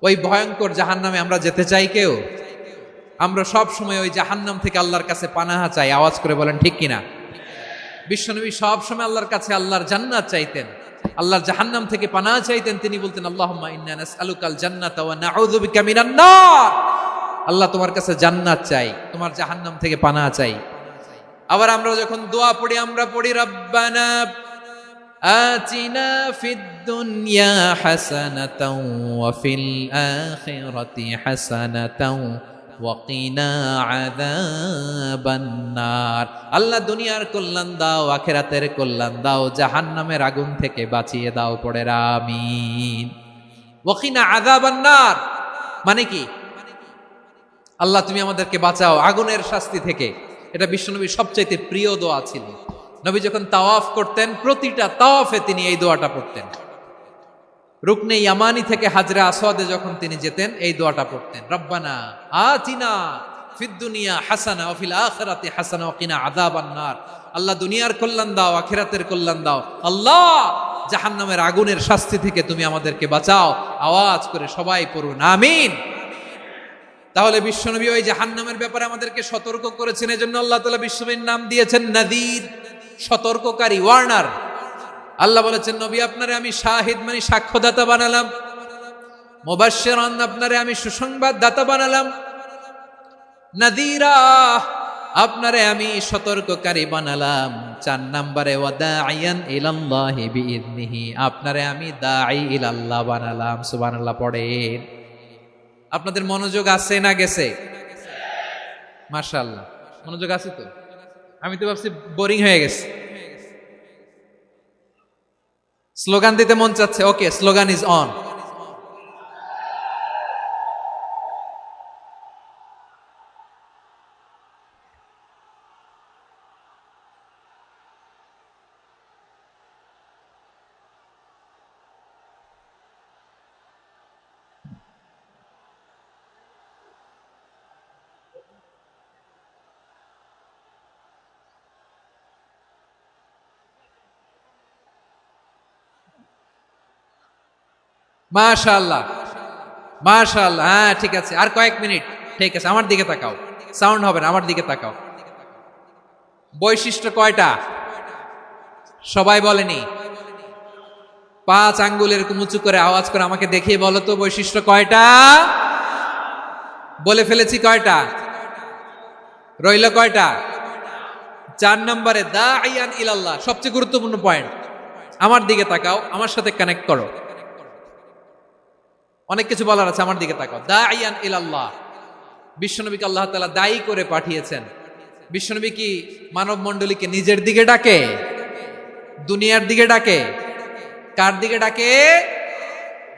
ওই ভয়ঙ্কর জাহান্নামে আমরা যেতে চাই কেউ? আমরা সব সময় ওই জাহান্নাম থেকে আল্লাহর কাছে পানাহা চাই। আওয়াজ করে বলেন ঠিক কিনা? বিশ্বনবী সব সময় আল্লাহর কাছে আল্লাহর জান্নাত চাইতেন, আল্লাহর জাহান্নাম থেকে পানাহা চাইতেন। তিনি বলতেন, আল্লাহুম্মা ইন্না নাসআলুকাল জান্নাতা ওয়া নাউযু বিকা মিনান নার। আল্লাহ তোমার কাছে জান্নাত চাই, তোমার জাহান্নাম থেকে পানাহা চাই। আবার আমরা যখন দোয়া পড়ি, আমরা পড়ি রব্বানা আতিনা ফিদ দুনিয়া হাসানাতাও ওয়া ফিল আখিরাতি হাসানাতাও ওয়া কিনা আযাবান নার। আল্লাহ দুনিয়ার কল্যাণ দাও, আখিরাতের কল্যাণ দাও, জাহান্নামের আগুন থেকে বাঁচিয়ে দাও, পড়ে আমিন। ওয়া কিনা আযাবান নার মানে কি? আল্লাহ তুমি আমাদেরকে বাঁচাও আগুনের শাস্তি থেকে। এটা বিশ্বনবীর সবচাইতে প্রিয় দোয়া ছিল। নবী যখন তাওয়াফ করতেন, প্রতিটা তাওয়াফে তিনি এই দোয়াটা পড়তেন। রুকনে ইয়ামানি থেকে হাজরে আসওয়াদে যখন তিনি যেতেন, এই দোয়াটা পড়তেন, রব্বানা আতিনা ফিদ দুনিয়া হাসানা ওয়া ফিল আখিরাতি হাসানা ওয়া কিনা আযাবান নার। আল্লাহ দুনিয়ার কল্যাণ দাও, আখিরাতের কল্যাণ দাও। আল্লাহ জাহান্নামের আগুনের শাস্তি থেকে তুমি আমাদেরকে বাঁচাও। আওয়াজ করে সবাই পড়ুন আমিন। তাহলে বিশ্বনবী ওই জাহান্নামের ব্যাপারে আমাদেরকে সতর্ক করেছেন। এজন্য আল্লাহ তাআলা বিশ্বনবীর নাম দিয়েছেন নাযীর, সতর্ককারী, ওয়ার্নার। আল্লাহ বলেছেন, নবী আপনারে আমি শাহিদ মানে সাক্ষ্যদাতা বানালাম, মুবাশশিরান আপনারে আমি সুসংবাদ দাতা বানালাম, নাযীরা আপনারে আমি সতর্ককারী বানালাম। 4 নম্বরে ওয়া দাঈয়ান ইলাল্লাহি বিইذনিহি, আপনারে আমি দাঈ ইলাল্লাহ বানালাম। সুবহানাল্লাহ পড়েন। আপনাদের মনোযোগ আছে না গেছে? মাশাআল্লাহ মনোযোগ আছে তো। আমি তো ভাবছি বোরিং হয়ে গেছে। স্লোগান দিতে মন চাচ্ছে, ওকে, স্লোগান ইজ অন। মাশাআল্লাহ, মাশাআল্লাহ। হ্যাঁ, ঠিক আছে, আর কয়েক মিনিট। ঠিক আছে, আমার দিকে তাকাও, সাউন্ড হবে না, আমার দিকে তাকাও। বৈশিষ্ট্য কয়টা সবাই বলেনি? 5 আঙ্গুল এরকম উঁচু করে আওয়াজ করে আমাকে দেখিয়ে বলো তো বৈশিষ্ট্য কয়টা? বলে ফেলেছি কয়টা? রইল কয়টা? 4 নম্বরে দাঈয়ান ইলাল্লাহ, সবচেয়ে গুরুত্বপূর্ণ পয়েন্ট। আমার দিকে তাকাও, আমার সাথে কানেক্ট করো। অনেক কিছু বলার আছে, আমার দিকে তাকাও। দাঈয়ান ইলাল্লাহ, বিশ্বনবীকে আল্লাহ তাআলা দায়ী করে পাঠিয়েছেন। বিশ্বনবী কি মানব মণ্ডলীকে নিজের দিকে ডাকে? দুনিয়ার দিকে ডাকে? কার দিকে ডাকে?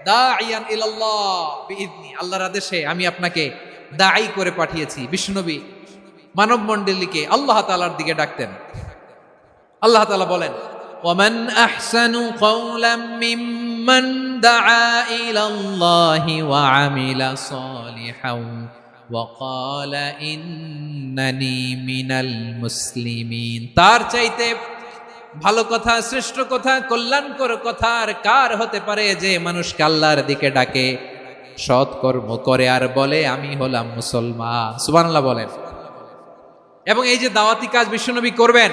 দাঈয়ান ইলাল্লাহ বিইذনি, আল্লাহর আদেশে আমি আপনাকে দায়ী করে পাঠিয়েছি। বিশ্বনবী মানব মণ্ডলীকে আল্লাহ তাআলার দিকে ডাকতেন। আল্লাহ তাআলা বলেন, ওয়ামান আহসানু কওলাম মিম্মান দাআ ইলাল্লাহি ওয়া আমিলা সালিহান ওয়া ক্বালা ইন্নানি মিনাল মুসলিমিন। তার চাইতে ভালো কথা, শ্রেষ্ঠ কথা, কল্যাণকর কথা আর কার হতে পারে যে মানুষকে আল্লাহর দিকে ডাকে, সৎ কর্ম করে আর বলে আমি হলাম মুসলমান। সুবহানাল্লাহ বলেন। এবং এই যে দাওয়াতি কাজ বিশ্বনবী করবেন,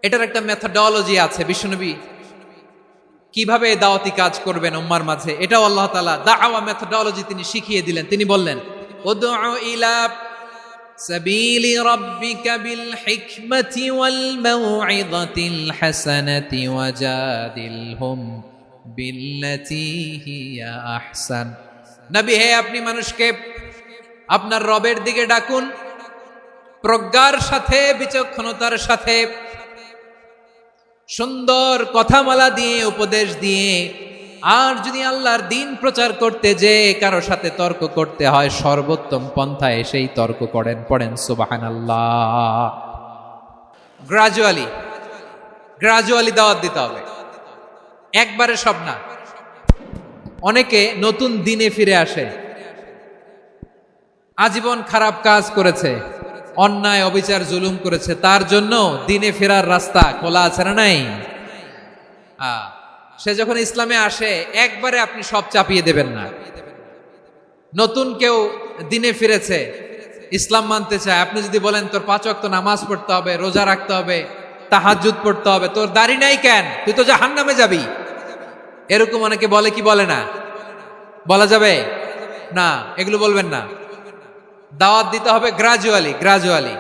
এটার একটা মেথডোলজি আছে। বিশ্বনবী কিভাবে দাওয়াতি কাজ করবেন উম্মার মাঝে, এটাও আল্লাহ তাআলা দাওয়া মেথডোলজি তিনি শিখিয়ে দিলেন। তিনি বললেন, উদউ ইলা সাবিলি রাব্বিকা বিল হিকমাতি ওয়াল মাউইযাতিল হাসানাতি ওয়াজাদিলহুম বিল্লাতী হিয়া আহসান। নবী হে, আপনি মানুষকে আপনার রবের দিকে ডাকুন প্রজ্ঞার সাথে, বিচক্ষণতার সাথে, সুন্দর কথামালা দিয়ে, উপদেশ দিয়ে। আর যদি আল্লাহর দ্বীন প্রচার করতে যে কারো সাথে তর্ক করতে হয়, সর্বোত্তম পন্থায় সেই তর্ক করেন। পড়েন সুবহানাল্লাহ। গ্রাজুয়ালি দাওয়াত দিতে হবে, একবারে সব না। অনেকে নতুন দিনে ফিরে আসে, আজীবন খারাপ কাজ করেছে, অন্যায় অবিচার জুলুম করেছে, তার জন্য দিনে ফেরার রাস্তা খোলা আছে না নাই? সে যখন ইসলামে আসে একবারে আপনি সব চাপিয়ে দেবেন না। নতুন কেউ দিনে ফিরেছে, ইসলাম মানতে চায়, আপনি যদি বলেন তোর 5 ওয়াক্ত নামাজ পড়তে হবে, রোজা রাখতে হবে, তাহাজ্জুদ পড়তে হবে, তোর দাড়ি নাই কেন, তুই তো জাহান্নামে যাবি, এরকম অনেকে বলে কি বলে না? বলা যাবে না, এগুলো বলবেন না। দাওয়াত দিতে হবে গ্রাজুয়ালি।